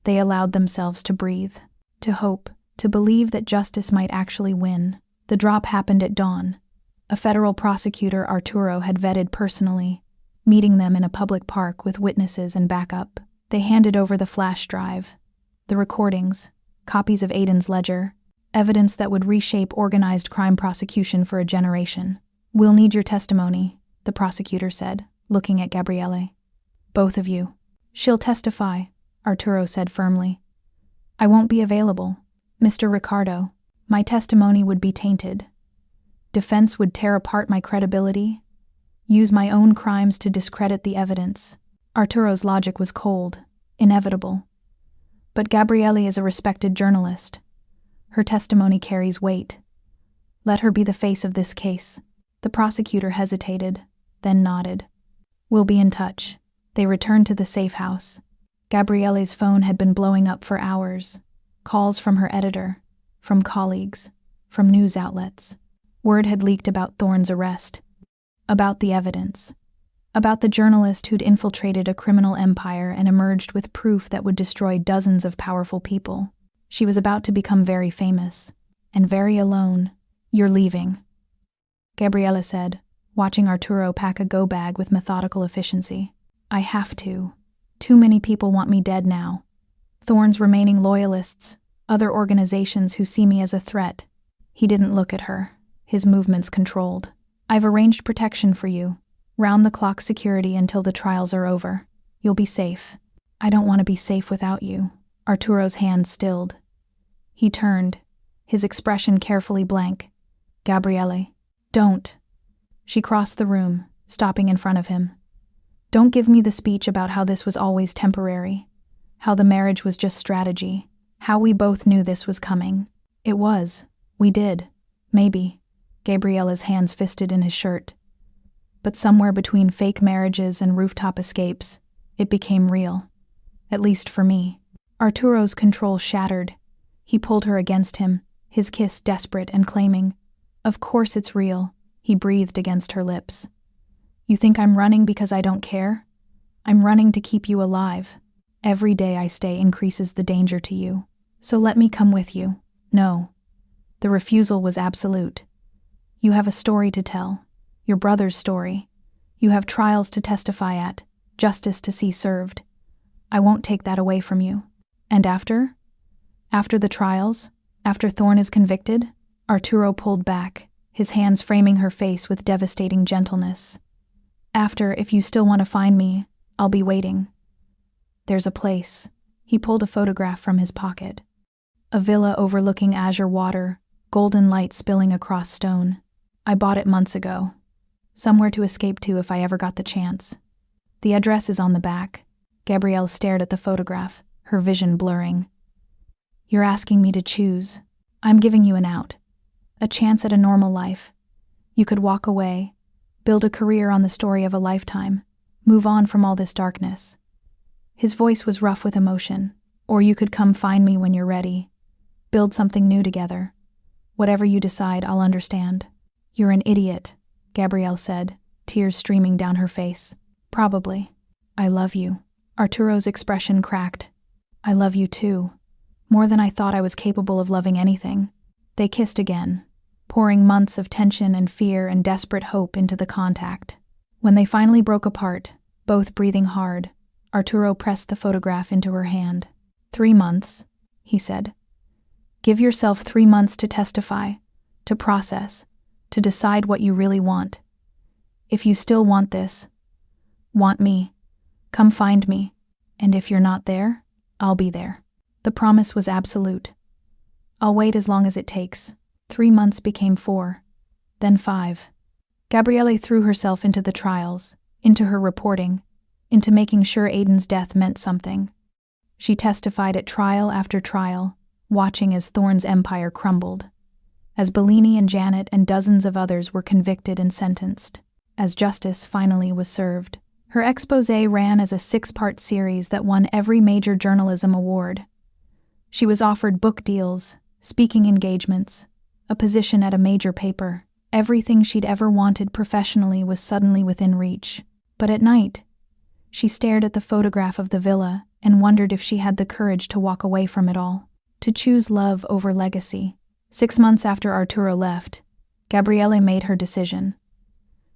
they allowed themselves to breathe, to hope, to believe that justice might actually win. The drop happened at dawn. A federal prosecutor Arturo had vetted personally, meeting them in a public park with witnesses and backup. They handed over the flash drive, the recordings, copies of Aiden's ledger, evidence that would reshape organized crime prosecution for a generation. "We'll need your testimony," the prosecutor said, looking at Gabriele. "Both of you." "She'll testify," Arturo said firmly. "I won't be available, Mr. Ricardo. My testimony would be tainted. Defense would tear apart my credibility, use my own crimes to discredit the evidence." Arturo's logic was cold, inevitable. But Gabriele is a respected journalist. Her testimony carries weight. Let her be the face of this case. The prosecutor hesitated, then nodded. "We'll be in touch." They returned to the safe house. Gabriele's phone had been blowing up for hours. Calls from her editor, from colleagues, from news outlets. Word had leaked about Thorne's arrest, about the evidence, about the journalist who'd infiltrated a criminal empire and emerged with proof that would destroy dozens of powerful people. She was about to become very famous, and very alone. "You're leaving," Gabriele said, watching Arturo pack a go-bag with methodical efficiency. "I have to. Too many people want me dead now. Thorne's remaining loyalists, other organizations who see me as a threat." He didn't look at her, his movements controlled. "I've arranged protection for you, round-the-clock security until the trials are over. You'll be safe." "I don't want to be safe without you." Arturo's hand stilled. He turned, his expression carefully blank. "Gabriele, don't." She crossed the room, stopping in front of him. "Don't give me the speech about how this was always temporary, how the marriage was just strategy, how we both knew this was coming. It was. We did. Maybe." Gabriele's hands fisted in his shirt. "But somewhere between fake marriages and rooftop escapes, it became real. At least for me." Arturo's control shattered. He pulled her against him, his kiss desperate and claiming. "Of course it's real," he breathed against her lips. "You think I'm running because I don't care? I'm running to keep you alive. Every day I stay increases the danger to you. So let me come with you." "No." The refusal was absolute. "You have a story to tell. Your brother's story. You have trials to testify at, justice to see served. I won't take that away from you." "And after? After the trials? After Thorne is convicted?" Arturo pulled back, his hands framing her face with devastating gentleness. "After, if you still want to find me, I'll be waiting. There's a place." He pulled a photograph from his pocket. A villa overlooking azure water, golden light spilling across stone. "I bought it months ago. Somewhere to escape to if I ever got the chance. The address is on the back." Gabriele stared at the photograph, her vision blurring. "You're asking me to choose. I'm giving you an out. A chance at a normal life. You could walk away, build a career on the story of a lifetime, move on from all this darkness." His voice was rough with emotion. "Or you could come find me when you're ready. Build something new together. Whatever you decide, I'll understand." "You're an idiot," Gabriele said, tears streaming down her face. "Probably. I love you." Arturo's expression cracked. "I love you too. More than I thought I was capable of loving anything." They kissed again, pouring months of tension and fear and desperate hope into the contact. When they finally broke apart, both breathing hard, Arturo pressed the photograph into her hand. 3 months, he said. "Give yourself 3 months to testify, to process, to decide what you really want. If you still want this, want me, come find me, and if you're not there, I'll be there." The promise was absolute. "I'll wait as long as it takes." 3 months became 4, then 5. Gabriele threw herself into the trials, into her reporting, into making sure Aiden's death meant something. She testified at trial after trial, watching as Thorne's empire crumbled, as Bellini and Janet and dozens of others were convicted and sentenced, as justice finally was served. Her exposé ran as a 6-part series that won every major journalism award. She was offered book deals, speaking engagements, a position at a major paper. Everything she'd ever wanted professionally was suddenly within reach. But at night, she stared at the photograph of the villa and wondered if she had the courage to walk away from it all, to choose love over legacy. 6 months after Arturo left, Gabriele made her decision.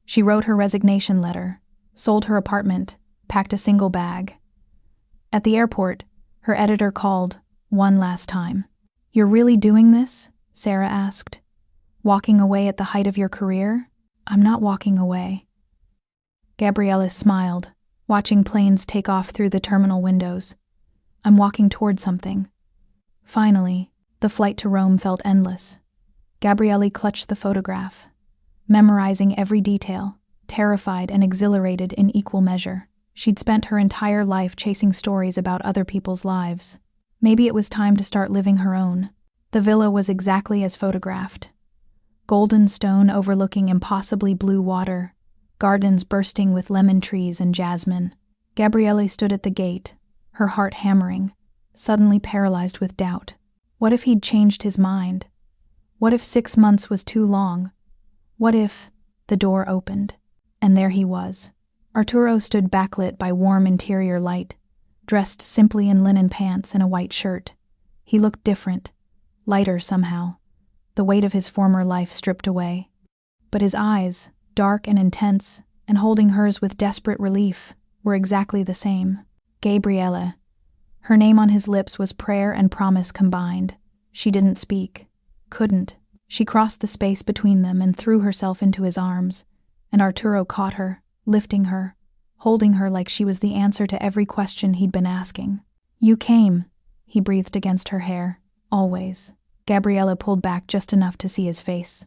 She wrote her resignation letter, sold her apartment, packed a single bag. At the airport, her editor called one last time. "You're really doing this?" Sarah asked. "Walking away at the height of your career?" "I'm not walking away." Gabriele smiled, watching planes take off through the terminal windows. "I'm walking toward something." Finally, the flight to Rome felt endless. Gabriele clutched the photograph, memorizing every detail, terrified and exhilarated in equal measure. She'd spent her entire life chasing stories about other people's lives. Maybe it was time to start living her own. The villa was exactly as photographed. Golden stone overlooking impossibly blue water, gardens bursting with lemon trees and jasmine. Gabriele stood at the gate, her heart hammering, suddenly paralyzed with doubt. What if he'd changed his mind? What if 6 months was too long? What if— The door opened, and there he was. Arturo stood backlit by warm interior light, dressed simply in linen pants and a white shirt. He looked different, lighter somehow, the weight of his former life stripped away. But his eyes, dark and intense, and holding hers with desperate relief, were exactly the same. Gabriele. Her name on his lips was prayer and promise combined. She didn't speak. Couldn't. She crossed the space between them and threw herself into his arms, and Arturo caught her, lifting her, holding her like she was the answer to every question he'd been asking. "You came," he breathed against her hair. "Always." Gabriele pulled back just enough to see his face.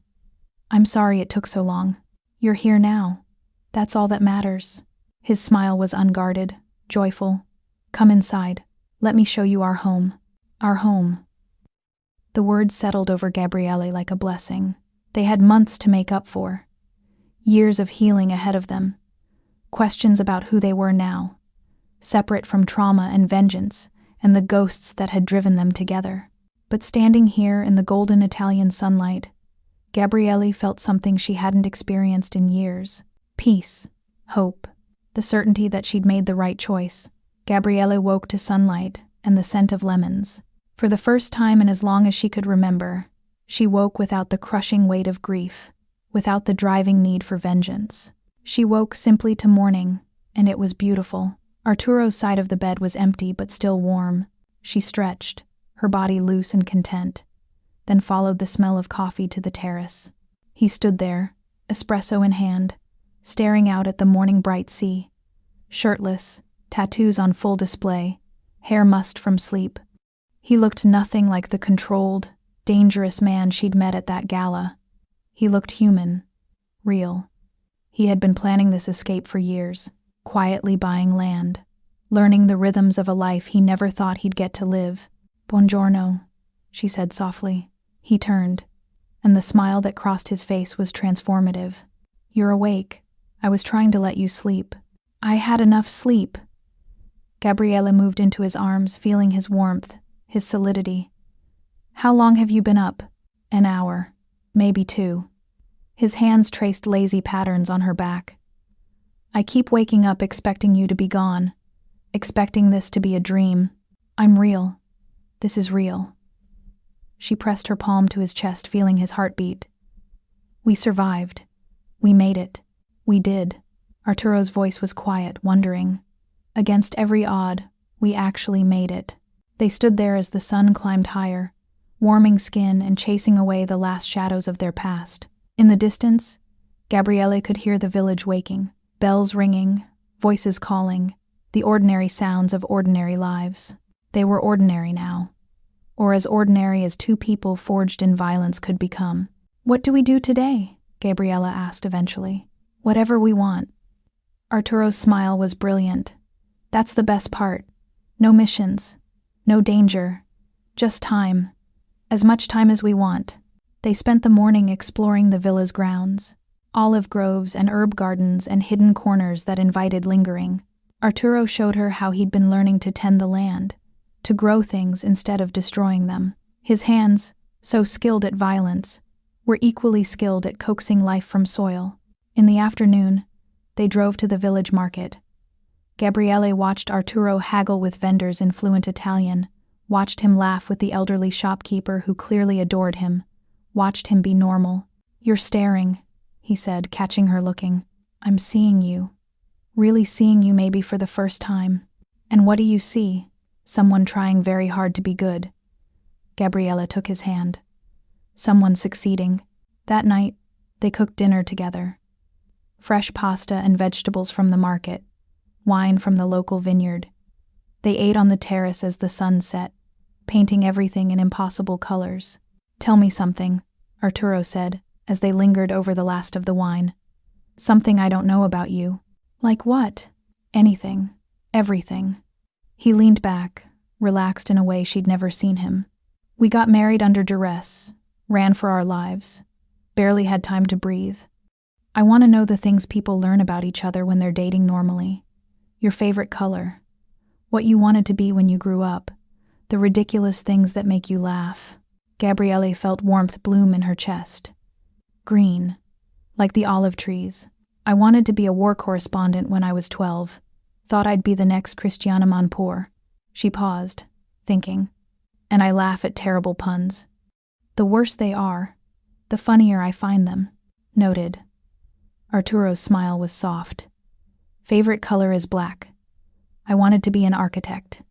"I'm sorry it took so long. You're here now. That's all that matters." His smile was unguarded, joyful. "Come inside. Let me show you our home. Our home." The words settled over Gabriele like a blessing. They had months to make up for. Years of healing ahead of them. Questions about who they were now, separate from trauma and vengeance and the ghosts that had driven them together. But standing here in the golden Italian sunlight, Gabriele felt something she hadn't experienced in years. Peace, hope, the certainty that she'd made the right choice. Gabriele woke to sunlight and the scent of lemons. For the first time in as long as she could remember, she woke without the crushing weight of grief, without the driving need for vengeance. She woke simply to morning, and it was beautiful. Arturo's side of the bed was empty but still warm. She stretched, her body loose and content, then followed the smell of coffee to the terrace. He stood there, espresso in hand, staring out at the morning bright sea. Shirtless, tattoos on full display, hair mussed from sleep. He looked nothing like the controlled, dangerous man she'd met at that gala. He looked human, real. He had been planning this escape for years, quietly buying land, learning the rhythms of a life he never thought he'd get to live. "Buongiorno," she said softly. He turned, and the smile that crossed his face was transformative. "You're awake. I was trying to let you sleep." "I had enough sleep." Gabriele moved into his arms, feeling his warmth, his solidity. "How long have you been up?" "An hour, maybe 2. His hands traced lazy patterns on her back. "I keep waking up expecting you to be gone, expecting this to be a dream. I'm real. This is real." She pressed her palm to his chest, feeling his heartbeat. "We survived. We made it. We did." Arturo's voice was quiet, wondering. "Against every odd, we actually made it." They stood there as the sun climbed higher, warming skin and chasing away the last shadows of their past. In the distance, Gabriele could hear the village waking, bells ringing, voices calling, the ordinary sounds of ordinary lives. They were ordinary now, or as ordinary as 2 people forged in violence could become. "What do we do today?" Gabriele asked eventually. "Whatever we want." Arturo's smile was brilliant. "That's the best part. No missions, no danger, just time, As much time as we want. They spent the morning exploring the villa's grounds, olive groves and herb gardens and hidden corners that invited lingering. Arturo showed her how he'd been learning to tend the land, to grow things instead of destroying them. His hands, so skilled at violence, were equally skilled at coaxing life from soil. In the afternoon, they drove to the village market. Gabriele watched Arturo haggle with vendors in fluent Italian, watched him laugh with the elderly shopkeeper who clearly adored him, watched him be normal. "You're staring," he said, catching her looking. "I'm seeing you. Really seeing you maybe for the first time. And what do you see? Someone trying very hard to be good." Gabriele took his hand. Someone succeeding. That night, they cooked dinner together. Fresh pasta and vegetables from the market, wine from the local vineyard. They ate on the terrace as the sun set, painting everything in impossible colors. "Tell me something," Arturo said, as they lingered over the last of the wine. "Something I don't know about you." "Like what?" "Anything. Everything." He leaned back, relaxed in a way she'd never seen him. "We got married under duress, ran for our lives, barely had time to breathe. I want to know the things people learn about each other when they're dating normally. Your favorite color, what you wanted to be when you grew up, the ridiculous things that make you laugh." Gabriele felt warmth bloom in her chest. "Green, like the olive trees. I wanted to be a war correspondent when I was 12. Thought I'd be the next Cristiana Manpour." She paused, thinking. "And I laugh at terrible puns. The worse they are, the funnier I find them." Noted. Arturo's smile was soft. "Favorite color is black. I wanted to be an architect.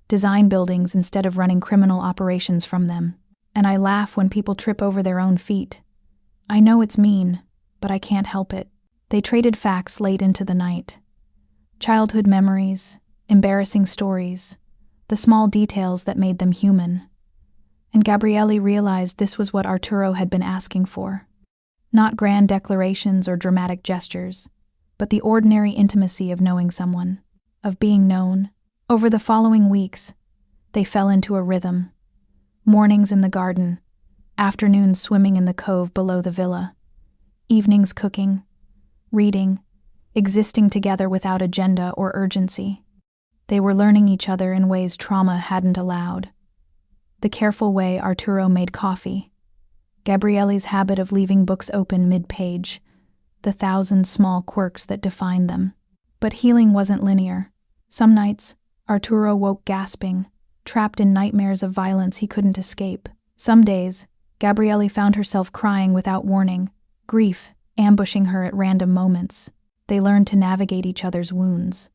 Design buildings instead of running criminal operations from them. And I laugh when people trip over their own feet. I know it's mean, but I can't help it." They traded facts late into the night. Childhood memories, embarrassing stories, the small details that made them human. And Gabriele realized this was what Arturo had been asking for. Not grand declarations or dramatic gestures, but the ordinary intimacy of knowing someone, of being known. Over the following weeks, they fell into a rhythm. Mornings in the garden, afternoons swimming in the cove below the villa, evenings cooking, reading, existing together without agenda or urgency. They were learning each other in ways trauma hadn't allowed. The careful way Arturo made coffee, Gabriele's habit of leaving books open mid-page, the thousand small quirks that defined them. But healing wasn't linear. Some nights, Arturo woke gasping, trapped in nightmares of violence he couldn't escape. Some days, Gabriele found herself crying without warning, grief ambushing her at random moments. They learned to navigate each other's wounds,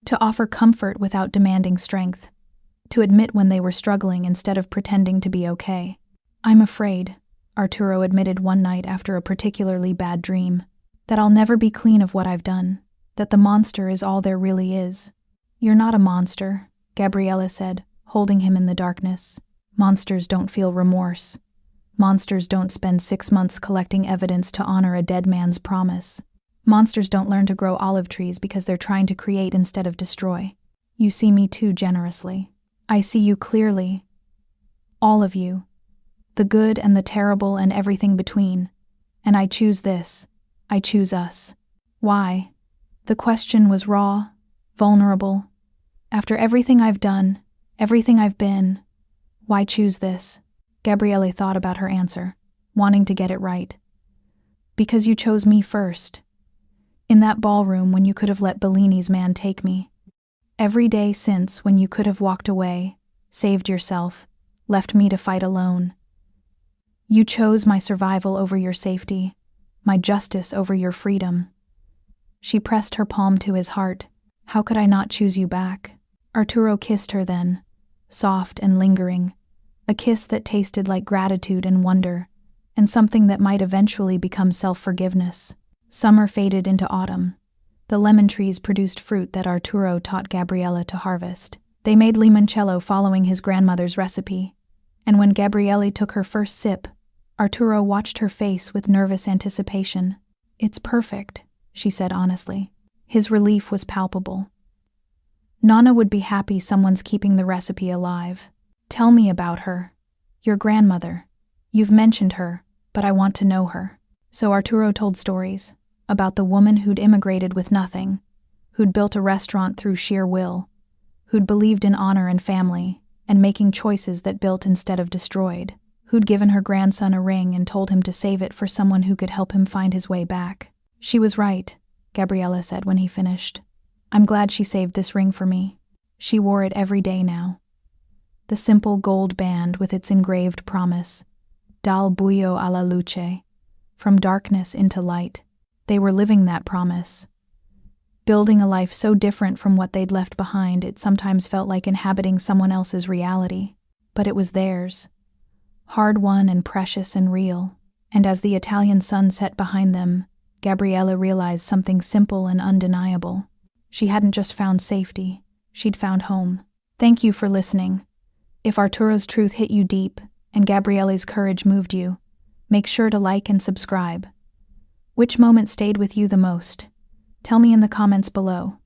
to offer comfort without demanding strength, to admit when they were struggling instead of pretending to be okay. "I'm afraid," Arturo admitted one night after a particularly bad dream, "that I'll never be clean of what I've done, that the monster is all there really is." "You're not a monster," Gabriele said, holding him in the darkness. "Monsters don't feel remorse. Monsters don't spend 6 months collecting evidence to honor a dead man's promise. Monsters don't learn to grow olive trees because they're trying to create instead of destroy. You see me too generously. I see you clearly. All of you. The good and the terrible and everything between. And I choose this. I choose us." "Why?" The question was raw, vulnerable. "After everything I've done, everything I've been, why choose this?" Gabriele thought about her answer, wanting to get it right. "Because you chose me first. In that ballroom when you could have let Bellini's man take me. Every day since when you could have walked away, saved yourself, left me to fight alone. You chose my survival over your safety, my justice over your freedom." She pressed her palm to his heart. "How could I not choose you back?" Arturo kissed her then, soft and lingering, a kiss that tasted like gratitude and wonder, and something that might eventually become self-forgiveness. Summer faded into autumn. The lemon trees produced fruit that Arturo taught Gabriele to harvest. They made limoncello following his grandmother's recipe, and when Gabriele took her first sip, Arturo watched her face with nervous anticipation. "It's perfect," she said honestly. His relief was palpable. "Nonna would be happy someone's keeping the recipe alive." "Tell me about her. Your grandmother. You've mentioned her, but I want to know her. So Arturo told stories about the woman who'd immigrated with nothing, who'd built a restaurant through sheer will, who'd believed in honor and family, and making choices that built instead of destroyed, who'd given her grandson a ring and told him to save it for someone who could help him find his way back. She was right, Gabriele said when he finished. I'm glad she saved this ring for me. She wore it every day now. The simple gold band with its engraved promise, Dal buio alla luce, from darkness into light. They were living that promise. Building a life so different from what they'd left behind, it sometimes felt like inhabiting someone else's reality. But it was theirs. Hard-won and precious and real. And as the Italian sun set behind them, Gabriele realized something simple and undeniable. She hadn't just found safety, she'd found home. Thank you for listening. If Arturo's truth hit you deep, and Gabriele's courage moved you, make sure to like and subscribe. Which moment stayed with you the most? Tell me in the comments below.